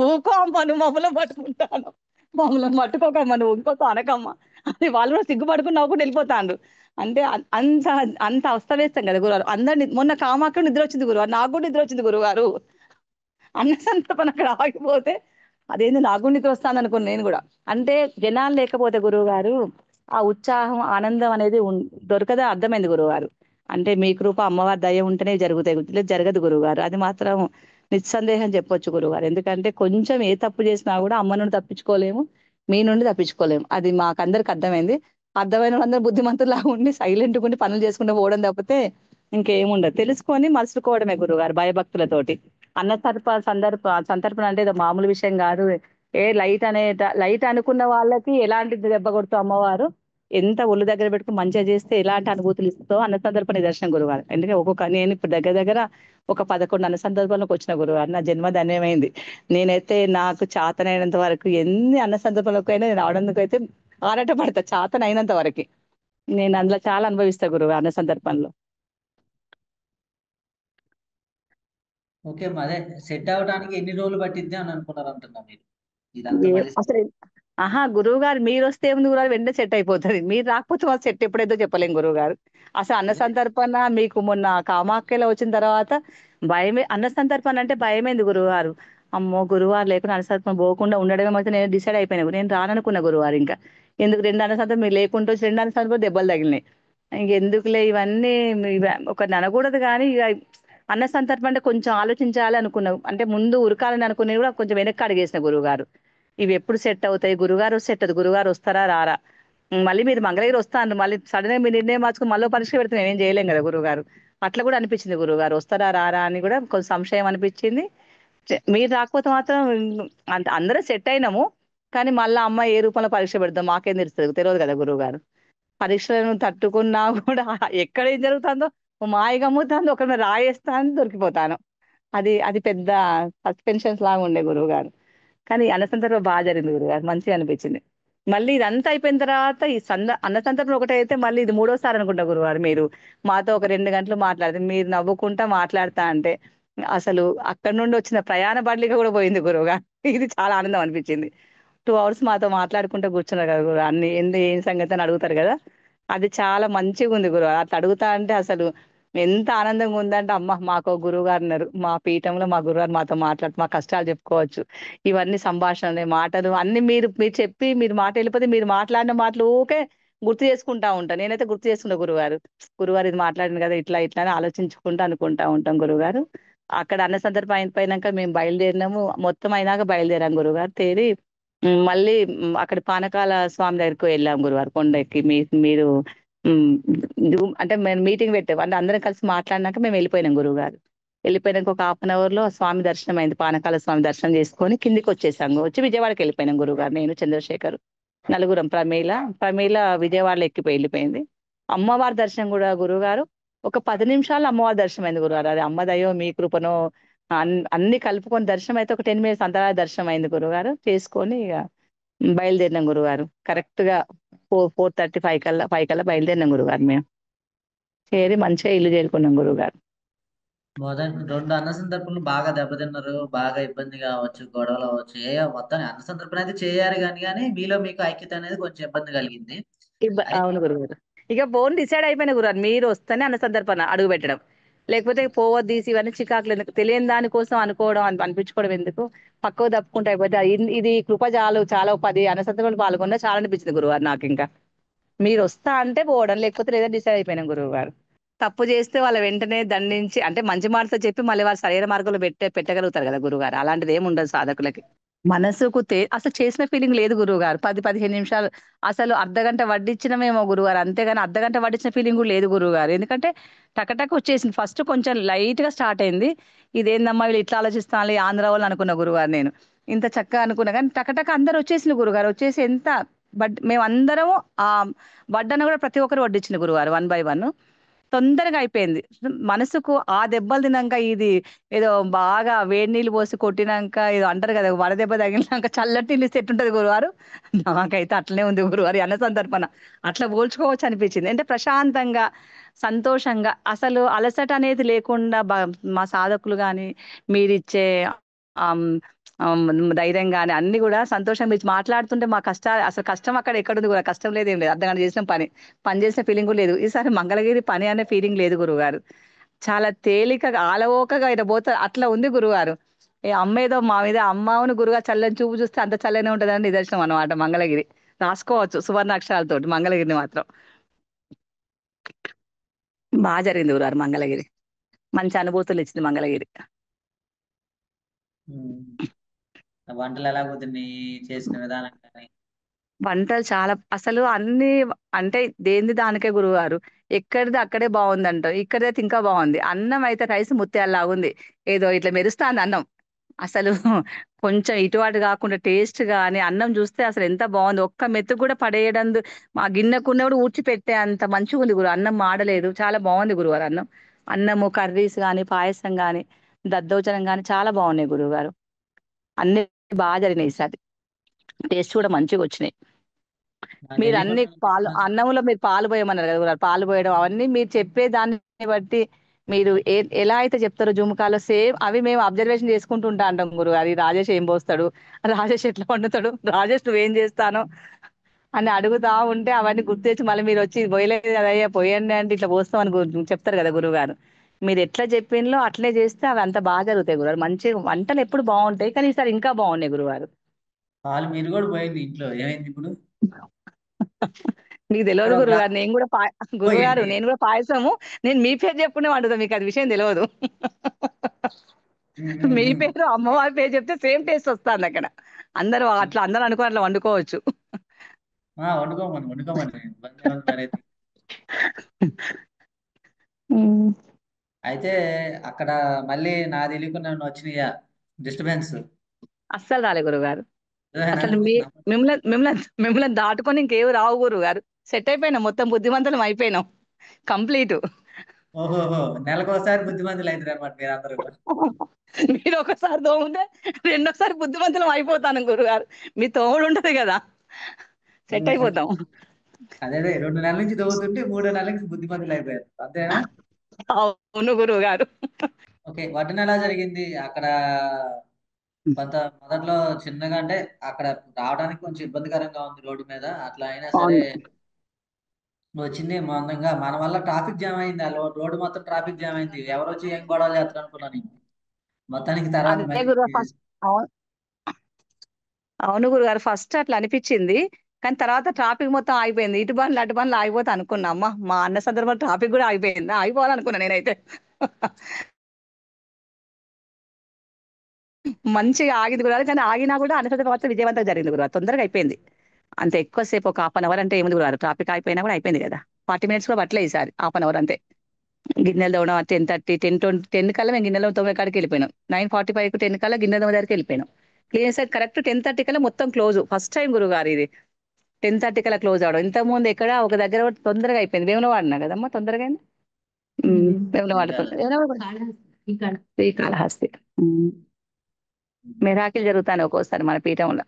ఊకో అమ్మ నువ్వు మమ్మల్ని పట్టుకుంటాను, మమ్మల్ని పట్టుకోకమ్మ నువ్వు ఇంకోతో అనకమ్మ అని వాళ్ళు కూడా సిగ్గుపడుకుని నవ్వుకుంటూ వెళ్ళిపోతాండ్రు. అంటే అంత అంత అస్తవ్యస్తం కదా గురువారు. అందరిని మొన్న కామాఖ్య నిద్ర వచ్చింది గురువారు, నాకు కూడా నిద్ర వచ్చింది గురువారు. అన్న సంతర్పణ అక్కడ ఆగిపోతే అదేంది నాకు కూడా నిద్ర వస్తాను అనుకున్నాను నేను కూడా. అంటే జనాలు లేకపోతే గురువు గారు ఆ ఉత్సాహం ఆనందం అనేది దొరకదా అర్థమైంది గురువుగారు. అంటే మీ కృప అమ్మవారి దయ ఉంటేనే జరుగుతాయి, లేదు జరగదు గురువుగారు. అది మాత్రం నిస్సందేహం చెప్పొచ్చు గురువుగారు. ఎందుకంటే కొంచెం ఏ తప్పు చేసినా కూడా అమ్మ నుండి తప్పించుకోలేము, మీ నుండి తప్పించుకోలేము. అది మాకందరికి అర్థమైంది. అర్థమైన వాళ్ళందరూ బుద్ధిమంతుల్లా ఉండి సైలెంట్ ఉండి పనులు చేసుకుంటూ పోవడం తప్పితే ఇంకేముండదు. తెలుసుకొని మలుచుకోవడమే గురువుగారు భయభక్తులతోటి. అన్న సంతర్పణ అంటే ఏదో మామూలు విషయం కాదు. లైట్ అనుకున్న వాళ్ళకి ఎలాంటి దెబ్బ కొడుతూ అమ్మవారు ఎంత ఒళ్ళు దగ్గర పెట్టుకుని మంచిగా చేస్తే ఎలాంటి అనుభూతులు ఇస్తుందో అన్న సందర్భ నిదర్శనం గురువారు. ఎందుకంటే నేను ఇప్పుడు దగ్గర దగ్గర ఒక 11 అన్న సందర్భంలోకి వచ్చిన గురువారు. నా జన్మ ధన్యమైంది. నేనైతే నాకు చాతనైనంత వరకు ఎన్ని అన్న సందర్భంలోకి అయినా నేను రావడానికి అయితే ఆరాట పడతా, చాతనైనంత వరకు. నేను అందులో చాలా అనుభవిస్తా గురువు అన్న సందర్భంలో. ఓకే, అదే సెట్ అవడానికి ఎన్ని రోజులు పట్టిద్ది అని అనుకున్నారు అంటున్నా మీరు ఇదంతా మళ్ళీ. అసలు ఆహా గురువు గారు మీరు వస్తే ఏముంది గురువు గారు, వెంటనే సెట్ అయిపోతుంది. మీరు రాకపోతే మా సెట్ ఎప్పుడైతే చెప్పలేం గురువు గారు. అసలు అన్న అదే సంతర్పణ మీకు మొన్న కామాఖ్యలో వచ్చిన తర్వాత భయమే, అన్న సంతర్పణ అంటే భయమైంది గురువు గారు. అమ్మో గురువారు లేకుండా అన్న సంతర్పణ పోకుండా ఉండడమే అయితే నేను డిసైడ్ అయిపోయినా. నేను రాననుకున్న గురువారు ఇంకా. ఎందుకు రెండు అన్న సంతర్పణ మీరు లేకుంటూ వచ్చి రెండు అన్న సంతర్పణ దెబ్బలు తగిలినాయి. ఇంకెందుకులే ఇవన్నీ ఒకరిని అనకూడదు కానీ ఇక అన్న సంతర్పణ అంటే కొంచెం ఆలోచించాలి అనుకున్నావు. అంటే ముందు ఉరకాలని అనుకునేది కూడా కొంచెం వెనక్కి అడిగేసిన గురువు గారు. ఇవి ఎప్పుడు సెట్ అవుతాయి, గురుగారు సెట్ అవుతుంది, గురుగారు వస్తారా రారా, మళ్ళీ మీరు మంగళగిరి వస్తాను మళ్ళీ సడన్ గా మీరు నిర్ణయం మార్చుకుని మళ్ళీ పరీక్ష పెడితే నేనేం చేయలేం కదా గురుగారు. అట్లా కూడా అనిపించింది గురుగారు వస్తారా రారా అని కూడా కొంచెం సంశయం అనిపించింది. మీరు రాకపోతే మాత్రం అంత అందరం సెట్ అయినాము. కానీ మళ్ళీ అమ్మ ఏ రూపంలో పరీక్ష పెడతాం మాకేం తెలుస్తుంది, తెలియదు కదా గురుగారు. పరీక్షలను తట్టుకున్నా కూడా ఎక్కడ ఏం జరుగుతుందో మాయ గమ్ముతాందో ఒకరి రాయేస్తాను దొరికిపోతాను. అది అది పెద్ద సస్పెన్షన్స్ లాగా ఉండే గురువు గారు. కానీ అన్న సందర్భం బాగా జరిగింది గురుగారు, మంచిగా అనిపించింది. మళ్ళీ ఇదంతా అయిపోయిన తర్వాత ఈ అన్న సందర్భం ఒకటే అయితే మళ్ళీ ఇది మూడోసారి అనుకుంటా గురుగారు మీరు మాతో ఒక 2 గంటలు మాట్లాడితే మీరు నవ్వుకుంటా మాట్లాడతా అంటే అసలు అక్కడ నుండి వచ్చిన ప్రయాణ బడ్లిక కూడా పోయింది గురువుగారు. ఇది చాలా ఆనందం అనిపించింది. 2 అవర్స్ మాతో మాట్లాడుకుంటూ కూర్చున్నారు కదా గురు, అన్ని ఏం సంగతి అని అడుగుతారు కదా. అది చాలా మంచిగా ఉంది గురువు అట్లా అడుగుతా అంటే అసలు ఎంత ఆనందంగా ఉందంటే అమ్మ మాకు గురువు గారు ఉన్నారు, మా పీఠంలో మా గురుగారు మాతో మాట్లాడుతూ మా కష్టాలు చెప్పుకోవచ్చు. ఇవన్నీ సంభాషణలు మాటలు అన్ని మీరు మీరు చెప్పి మీరు మాట వెళ్ళిపోతే మీరు మాట్లాడిన మాటలు ఊకే గుర్తు చేసుకుంటా ఉంటాను. నేనైతే గుర్తు చేసుకున్నా గురుగారు, గురుగారు ఇది మాట్లాడింది కదా ఇట్లా ఇట్లా అని ఆలోచించుకుంటూ అనుకుంటా ఉంటాం గురుగారు. అక్కడ అన్న సందర్భం అయిపోయినాక మేము బయలుదేరినాము, మొత్తం అయినాక బయలుదేరాం గురుగారు. తేరి మళ్ళీ అక్కడ పానకాల స్వామి దగ్గరికి వెళ్ళాం గురువారు కొండెక్కి. మీరు అంటే మేము మీటింగ్ పెట్టాం అంటే అందరం కలిసి మాట్లాడినాక మేము వెళ్ళిపోయినాం గురువు గారు. వెళ్ళిపోయినాక ఒక హాఫ్ 1 అవర్ లో స్వామి దర్శనం అయింది, పానకాల స్వామి దర్శనం చేసుకొని కిందికి వచ్చేసాం. వచ్చి విజయవాడకి వెళ్ళిపోయినాం గురువు గారు, నేను చంద్రశేఖర్ నలుగురం. ప్రమీల విజయవాడలో ఎక్కిపోయి వెళ్ళిపోయింది. అమ్మవారి దర్శనం కూడా గురువు గారు ఒక 10 నిమిషాలు అమ్మవారి దర్శనం అయింది గురుగారు. అది అమ్మ దయో మీ కృపనో అన్ని కలుపుకొని దర్శనం అయితే ఒక 10 మినిట్స్ అంతగా దర్శనం అయింది గురుగారు. చేసుకొని ఇక బయలుదేరినాం గురుగారు. కరెక్ట్ గా 4:35 కల్లా బయలుదేరినాం గురుగారు. మేము చేరి మంచిగా ఇల్లు చేరుకున్నాం గురుగారు. మొదటి 2 అన్న సందర్భంలో బాగా దెబ్బతిన్నారు, బాగా ఇబ్బంది కావచ్చు, గొడవలు అవ్వచ్చు, మొత్తం అన్న సందర్భం అయితే చేయాలి కానీ మీలో మీకు ఐక్యత అనేది కొంచెం ఇబ్బంది కలిగింది. అయితే అవును గురుగారు. ఇక ఫోన్ డిసైడ్ అయిపోయిన గురుగారు, మీరు వస్తేనే అన్న సందర్భాన అడుగు పెట్టడం, లేకపోతే పోవద్దు ఇవన్నీ చికాకులు ఎందుకు, తెలియని దానికోసం అనుకోవడం అనిపించుకోవడం ఎందుకు, పక్కకు తప్పుకుంటే అయిపోతే ఇది కృప చాలు. చాలా 10 అన్న సందర్భాలు పాల్గొన్నా చాలా అనిపించింది గురుగారు నాకు. ఇంకా మీరు వస్తా అంటే పోవడం, లేకపోతే లేదా డిసైడ్ అయిపోయినాం గురువు గారు. తప్పు చేస్తే వాళ్ళ వెంటనే దండించి అంటే మంచి మాటతో చెప్పి మళ్ళీ వాళ్ళ సరైన మార్గంలో పెట్టగలుగుతారు కదా గురుగారు. అలాంటిది ఏమి ఉండదు సాధకులకి. మనసుకు అసలు చేసిన ఫీలింగ్ లేదు గురువుగారు. 15 నిమిషాలు అసలు అర్ధగంట వడ్డించినమేమో గురువుగారు. అంతేగాని అర్ధగంట వడ్డించిన ఫీలింగ్ కూడా లేదు గురువుగారు. ఎందుకంటే టకటక వచ్చేసింది. ఫస్ట్ కొంచెం లైట్‌గా స్టార్ట్ అయింది. ఇదేందమ్మా వీళ్ళు ఇట్లా ఆలోచిస్తాన్లు ఈ ఆంధ్ర వాళ్ళు అనుకున్న గురువుగారు నేను. ఇంత చక్కగా అనుకున్నా గానీ టకటక అందరూ వచ్చేసిండ్రు గురువుగారు. వచ్చేసి ఎంత మేమందరము వడ్డన కూడా ప్రతి ఒక్కరు వడ్డించిండ్రు గురువుగారు 1 బై 1. తొందరగా అయిపోయింది. మనసుకు ఆ దెబ్బలు తిన్నాక ఇది ఏదో బాగా వేడి నీళ్ళు పోసి కొట్టినంక ఏదో అంటారు కదా! వడదెబ్బ తగిలినాక చల్లటి నీళ్ళు ఇస్తే ఎట్టుంటది గురువుగారు. నాకైతే అట్లనే ఉంది గురువుగారు ఈ అన్న సంతర్పణ. అట్లా పోల్చుకోవచ్చు అనిపించింది. అంటే ప్రశాంతంగా, సంతోషంగా అసలు అలసట అనేది లేకుండా మా సాధకులు గాని, మీరిచ్చే ఆహ్, ఆహ్, ధైర్యం గాని అన్నీ గూడా సంతోషంగా మీరు మాట్లాడుతుంటే మా అసలు కష్టం అక్కడ ఎక్కడుంది గూడా కష్టం లేదు ఏం లేదు. అర్ధగంట చేసిన పని. పని చేసిన ఫీలింగ్ కూడా లేదు. ఈసారి మంగళగిరి పని అనే ఫీలింగ్ లేదు గురువుగారు. చాలా తేలికగా అలవోకగా ఇట పోతా అట్లా ఉంది గురువుగారు. అమ్మ ఏదో మా మీద అమ్మవును గురువుగారు చల్లని చూపు చూస్తే అంత చల్లనే ఉంటదని నిదర్శనం అన్నమాట మంగళగిరి. రాసుకోవచ్చు సువర్ణాక్షరాలతోటి మంగళగిరిని మాత్రం. జరిగింది గురువుగారు మంగళగిరి. మంచి అనుభూతులు ఇచ్చింది మంగళగిరి. ఉమ్. వంటలు ఎలా కుదిరినాయి చేసిన విధానం కానీ? వంటలు చాలా అసలు అన్నీ అంటే దేనిది దానికే గురువుగారు. ఎక్కడిది అక్కడే బావుందంటారు. ఇక్కడిదైతే ఇంకా బావుంది. అన్నం అయితే రైస్ ముత్యాల్లాగుంది. ఏదో ఇట్లా మెరుస్తాంది అన్నం. అసలు కొంచెం ఇటు అటు గాకుండా టేస్ట్ గాని అన్నం జూస్తే అసలెంత బావుందో. ఒక్క మెతుకు గూడా మా గిన్నెకున్న గూడా ఊడ్చిపెట్టే అంత మంచిగుంది అన్నం మాడలేదు. చాలా బావుంది గురువుగారు అన్నం. అన్నము, కర్రీస్ గాని, పాయసం గాని, దద్దోజనం గాని చాలా బావున్నాయి గురువుగారు. అన్నీ జరిగినాయి ఈసారి. టేస్ట్ కూడా మంచిగొచ్చినాయి. నాకు మీరన్నీ తెలియకుండా అన్నంలో మీరు పాలు పోయమన్నారు కదా! పాలు పోయడం అవన్నీ మీరు చెప్పే దాన్ని బట్టి మీరు ఎలా అయితే చెప్తారో జుమ్కాలో సేమ్ అవి మేము అబ్జర్వేషన్ చేసుకుంటూ ఉంటా అంటాం గురుగారు. ఈ రాజేష్ ఏం పోస్తాడు? రాజేష్ ఎట్లా వండుతాడు? రాజేష్ నువ్వేం చేస్తానవు? అని అడుగుతా ఉంటే అవన్నీ గుర్తు తెచ్చి మళ్ళీ మీరొచ్చి ఇది పోయలేదు కదయ్యా! పోయండి అంటే ఇట్లా పోస్తామని చెప్తారు కదా గురువుగారు. మీరు ఎట్లా చెప్పిండ్లో అట్లే చేస్తే అవి అంత జరుగుతాయి గురుగారు. మంచిగా వంటలు ఎప్పుడు బావుంటాయి. కానీ ఈసారి ఇంకా బావున్నాయి గురుగారు. పాలు మీరు కూడా పోయింది ఇంట్లో ఏమైంది ఇప్పుడు? మీకు ఇక్కడ తెలవదు ఒక గురువుగారు. నేను గూడా గురువుగారు పోయింది. నేను గూడా పాయసము మీ పేరు చెప్పుకునే వండుతా. మీకది విషయం తెలవదు. ఉమ్, ఉమ్, మీ ఉమ్. పేరు, అమ్మవారి పేరు చెప్తే సేమ్ టేస్ట్ వస్తాందక్కడ. అందరూ అనుకోని అట్లా వండుకోవచ్చు. వండుకోమని వండుకోమని ఇబ్బంది ఏముంది మరి అయితే. హ్మ్. అయితే అక్కడ మళ్ళీ నా తెలియకుండా ఏమన్నా వచ్చినాయా డిస్టర్బెన్స్? అస్సలు రాలే గురువుగారు. అసలు మిమ్మల్ని దాటుకొని ఇంకేవి రావు గురువుగారు. సెట్ అయిపోయినాం. మొత్తం బుద్ధిమంతులం అయిపోయినాం. కంప్లీటు. ఓహోహో, నెలకోసారి బుద్ధిమంతులు అవుతారు అనమాట మీరు అందరూ. మీరు ఒకసారి తోమితే రెండోసారి బుద్ధిమంతులం అయిపోతాను గురువుగారు. మీ తోముడు ఉంటది గదా! సెట్ అయిపోతాం. అదే అదే 2 నెలల నుంచి తవ్వుతుంటే 3వ నెల నుంచి బుద్ధిమంతులు అయిపోయారు అంతేనా? అవును గురువుగారు. ఓకే, వడ్డన ఎలా జరిగింది అక్కడ? కొంత మొదట్లో చిన్నగా అంటే అక్కడ రావడానికి కొంచెం ఇబ్బందికరంగా ఉంది రోడ్డు మీద, అట్లా అయినా సరే అవును. వచ్చింది మందంగా. మన వల్ల ట్రాఫిక్ జామ్ అయింది, ఆ రోడ్డు మొత్తం ట్రాఫిక్ జామ్ అయింది. ఎవరు వచ్చి ఏం గొడవలు చేస్తారు అనుకున్నాను నేను. మొత్తానికి తర్వాత అదే మళ్ళీ గురువు ఫస్ట్ అవును. అవును గురుగారు. ఫస్ట్ అట్లా అనిపిచ్చింది. కానీ తర్వాత ట్రాఫిక్ మొత్తం ఆగిపోయింది. ఇటు బండ్లు, అటు బండ్లు ఆగిపోతే అనుకున్నా, అమ్మ! మా అన్న సందర్భంలో ట్రాఫిక్ గూడా ఆగిపోయిందా? ఆగిపోవాలనుకున్నా నేనైతే. మంచిగా ఆగింది గురుగారు. కానీ ఆగినా గూడా అనుకున్న తర్వాత విజయవంతంగా జరిగింది గురుగారు. తొందరగా అయిపోయింది. అంత ఎక్కువ సేపు ఒక హాఫ్ అన్ అవర్ అంటే ఏముంది గురుగారు. ట్రాఫిక్ ఆగిపోయినా గూడా అయిపోయింది గదా! 40 మినిట్స్ కూడా పట్టలే ఈసారి. హాఫ్ అన్ అవర్ అంతే. గిన్నెలు తోమడం 10:30, 10 కల్లా మేము గిన్నెలు తోమే కాడికి వెళ్ళిపోయినాం. 9:45కు 10 కల్లా గిన్నెలు తోమే దగ్గరికి వెళ్ళిపోయినాం. క్లీన్ సైడ్ కరెక్ట్ 10:30 కల్లా మొత్తం క్లోజ్. ఫస్ట్ టైం గురుగారు ఇది. 10:30 కల్లా క్లోజ్ అవ్వడం. ఇంతకుముందు ఎక్కడ ఒక దగ్గర తొందరగా అయిపోయింది. వేములవాడనా కదమ్మా తొందరగా అయింది? వేములవాడ నంద్యాల. శ్రీకాళహస్తి. మిరాకిల్ జరుగుతాయి ఒక్కోసారి మన పీఠంలో.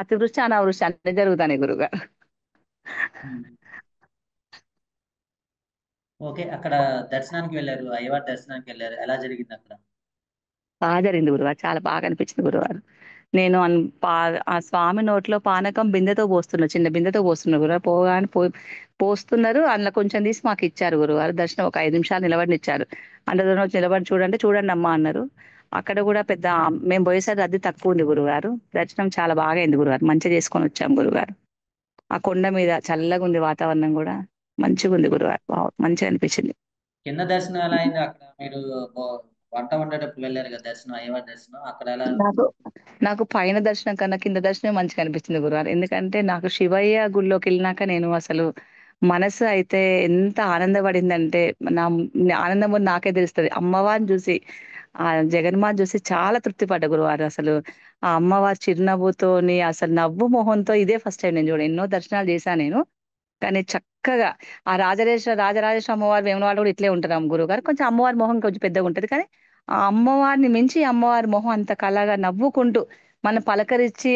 అతివృష్టి అనావృష్టి అన్నీ జరుగుతాయి గురుగారు. ఓకే, అక్కడ దర్శనానికి వెళ్ళారు, అయ్యవారి దర్శనానికి వెళ్ళారు, ఎలా జరిగింది అక్కడ? జరిగింది గురుగారు. చాలా బాగా అనిపించింది గురుగారు. నేను ఆ స్వామి నోట్లో పానకం బిందెతో పోస్తున్నా. చిన్న బిందెతో పోస్తున్నా గురుగారు. పోగానే పోస్తున్నారు. అందులో కొంచెం తీసి మాకిచ్చారు గురుగారు. దర్శనం ఒక 5 నిమిషాలు నిలబడనిచ్చారు. అందరితోని వచ్చి నిలబడి చూడండమ్మా అన్నారు. అక్కడ గూడా మేము పోయేసరికి రద్దీ తక్కువుంది గురుగారు. దర్శనం చాలా బాగా అయింది గురుగారు. మంచిగా చేసుకొనొచ్చాం గురుగారు. ఆ కొండ మీద చల్లగుంది వాతావరణం గూడా. మంచిగుంది గురుగారు. మంచిగా అనిపించింది. కింద దర్శనం ఎలా అయింది అక్కడ? మీరు బో- వంట వండేటప్పుడు వెళ్ళారు కదా దర్శనం, అయ్యవారి దర్శనం అక్కడ ఎలా నాకు అనిపించింది? నాకు పైన దర్శనం కన్నా కింద దర్శనం మంచిగా అనిపించింది గురువారు. ఎందుకంటే నాకు శివయ్య గుడిలోకెళ్ళినాక నేను అసలు మనసు అయితే ఎంత ఆనందపడిందంటే నా నా ఆనందము నాకే తెలుస్తది. అమ్మవారిని చూసి, ఆ జగన్మాత చూసి చాలా తృప్తి పడ్డా గురువారు. అసలు ఆ అమ్మవారి చిరునవ్వుతోని అసలు నవ్వు మొహంతో ఇదే ఫస్ట్ టైం నేను చూడ. ఎన్నో దర్శనాలు చేశా నేను. కానీ చక్కగా ఆ రాజరాజేశ్వరి అమ్మవారు వేములవాడ కూడా ఇట్లే ఉంటారు గురువుగారు. కొంచెం అమ్మవారి మొహం కొంచెం పెద్దగా ఉంటది. కానీ ఆ అమ్మవారిని మించి అమ్మవారి మొహం అంత కళగా నవ్వుకుంటూ మన పలకరించి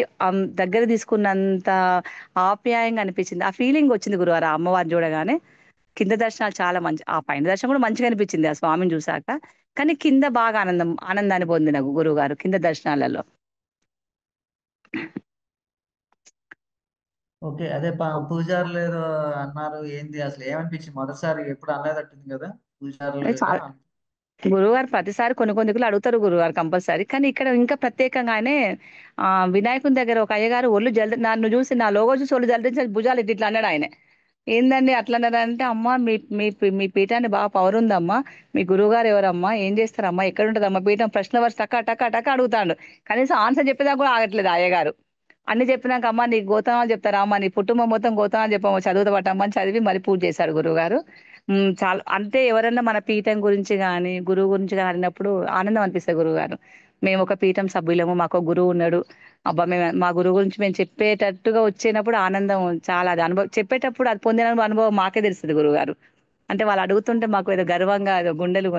దగ్గర తీసుకున్నంత ఆప్యాయంగా అనిపించింది. ఆ ఫీలింగ్ వచ్చింది గురువారు ఆ అమ్మవారిని చూడగానే. కింద దర్శనాలు చాలా మంచి, ఆ పైన దర్శనం కూడా మంచిగా అనిపించింది ఆ స్వామిని చూసాక. కానీ కింద బాగా ఆనందాన్ని పొందిన గురువు గారు కింద దర్శనాలలో. ఓకే. అదే పూజారులు ఏదో అన్నారు. ఏంది అసలు ఏమనిపించింది? మొదటిసారి ఎప్పుడు అనలేదట్టుంది కదా! పూజారులు ఏదో గురువుగారు ప్రతిసారి కొన్ని కొన్ని దిక్కులు అడుగుతారు గురువుగారు కంపల్సరీ. కానీ ఇక్కడ ఇంకా ప్రత్యేకంగానే వినాయకుని దగ్గర ఒక అయ్యగారు ఒళ్ళు నన్ను చూసి నా లోగో చూసి ఒళ్ళు జలదించి భుజాలు ఇట్లా ఇట్లా అన్నాడు ఆయన. ఏందండి అట్లా అన్నారంటే, అమ్మా మీ పీఠాన్ని బాగా పవర్ ఉందమ్మా. మీ గురువుగారు ఎవరమ్మా? ఏం చేస్తారమ్మా? ఎక్కడ ఉంటదమ్మా పీఠం? ప్రశ్న వరుస టక టక టక అడుగుతాడు. కనీసం ఆన్సర్ చెప్పేదాకా కూడా ఆగట్లేదు ఆ అయ్యగారు. అన్ని చెప్పినాక, అమ్మ నీ గోత్రాలు చెప్తారా అమ్మ, నీ కుటుంబం మొత్తం గోత్రాలు చెప్పమ్మ, చదువుతా పట్టమ్మా అని చదివి మరి పూజ చేశాడు గురువుగారు. చాలా అంటే ఎవరన్నా మన పీఠం గురించి గాని, గురువు గురించి గాని అడిగినప్పుడు ఆనందం అనిపిస్తది గురువుగారు. మేము ఒక పీఠం సభ్యులము, మాకు ఒక గురువు ఉన్నాడు. అబ్బా! మేము మా గురువు గురించి మేము చెప్పేటట్టుగా వచ్చేటప్పుడు ఆనందం చాలా, అది చెప్పేటప్పుడు అది పొందిన అనుభవం మాకే తెలుస్తది గురువుగారు. అంటే వాళ్ళు అడుగుతుంటే మాకు ఏదో గర్వంగా, ఏదో గుండెలు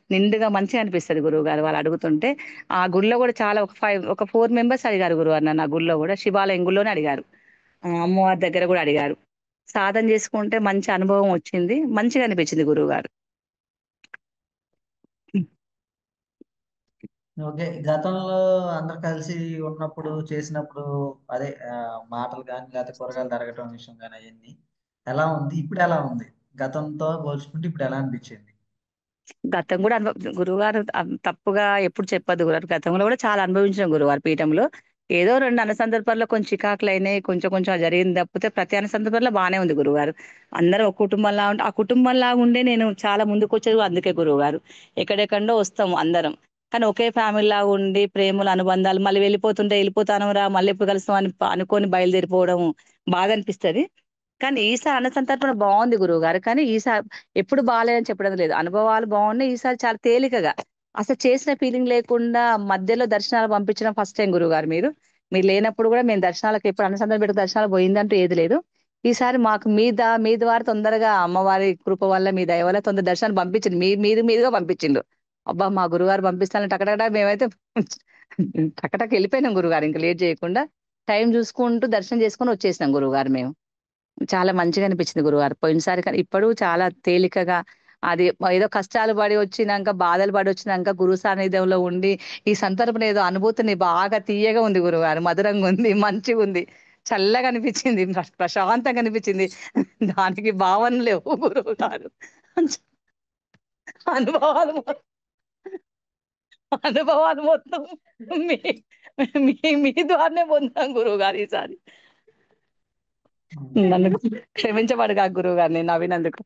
నిండుగా మంచిగా అనిపిస్తది గురువుగారు వాళ్ళు అడుగుతుంటే. ఆ గుడిలో కూడా చాలా ఒక 4 మెంబర్స్ అడిగారు గురువుగారు నన్ను. ఆ గుడిలో కూడా శివాలయం గుడిలోనే అడిగారు. అమ్మవారి దగ్గర కూడా అడిగారు. సాధన చేసుకుంటే మంచి అనుభవం వచ్చింది. మంచిగా అనిపించింది గురువుగారు. ఓకే. గతంలో అందరూ కలిసి ఉన్నప్పుడు, చేసినప్పుడు అదే మాటలు గాని, లేకపోతే కూరగాయలు తరగటం విషయం గాని అయన్నీ ఎలా ఉంది? ఇప్పుడెలా ఉంది? గతంతో పోల్చుకుంటే ఇప్పుడెలా అనిపిచ్చింది? గతం కూడా గురువుగారు తప్పుగా ఎప్పుడు చెప్పొద్దు గురువారు. గతంలో కూడా చాలా అనుభవించాం గురువారు పీఠంలో. ఏదో 2 సందర్భాల్లో కొంచెం చికాకులయినాయి. కొంచెం కొంచెం జరిగింది తప్పితే ప్రతి సందర్భంలో బానే ఉంది గురువుగారు. అందరం ఒక కుటుంబంలా ఉంటే, ఆ కుటుంబంలాగా ఉండే నేను చాలా ముందుకొచ్చేది కూడా అందుకే గురువుగారు. ఎక్కడెక్కడో వస్తాం అందరం. కానీ ఒకే ఫ్యామిలీలాగా ఉండి ప్రేమలు, అనుబంధాలు మళ్ళీ వెళ్ళిపోతానురా మళ్ళీ ఎప్పుడు కలుస్తాం అని అనుకోని బయలుదేరిపోవడం బాధ అనిపిస్తది. కానీ ఈసారి సంతర్పణ బాగుంది గురువుగారు. కానీ ఈసారి ఎప్పుడు బాలేదని చెప్పడం లేదు. అనుభవాలు బాగున్నాయి. ఈసారి చాలా తేలికగా అసలు చేసిన ఫీలింగ్ లేకుండా మధ్యలో దర్శనాలు పంపించడం ఫస్ట్ టైం గురువుగారు మీరు. మీరు లేనప్పుడు కూడా మేము దర్శనాలకు ఎప్పుడు సందర్భం పెట్టి దర్శనాలు పోయిందంటూ ఏది లేదు. ఈసారి మాకు మీ ద్వారా తొందరగా అమ్మవారి కృప వల్ల, మీ దయ వల్ల తొందర దర్శనాలు పంపించింది. మీదుగా పంపించిండు. అబ్బా! మా గురువుగారు పంపిస్తానని టకటక మేమైతే టకటక వెళ్ళిపోయినాం గురువుగారు. ఇంక లేట్ చేయకుండా టైం చూసుకుంటూ దర్శనం చేసుకొని వచ్చేసినాం గురువుగారు మేము. చాలా మంచిగా అనిపించింది గురువారు. పోయినసారి కన్నా ఇప్పుడు చాలా తేలికగా, అది ఏదో కష్టాలు పడి వచ్చినాక, బాధలు పడి వచ్చినాక గురు సాన్నిధ్యంలో ఉండి ఈ సంతర్పణ ఏదో అనుభూతిని బాగా తీయగా ఉంది గురువారు. మధురంగా ఉంది, మంచిగా ఉంది, చల్లగా అనిపించింది, ప్రశాంతంగా అనిపించింది. దానికి భావన లేవు గురువు గారు. అనుభవాలు అనుభవాలు మొత్తం మీ మీ మీ ద్వారానే పొందాం గురువు గారు ఈసారి. హ్మ్. నన్ను క్షమించబడగా గురువు గారు నేను నవ్వినందుకు.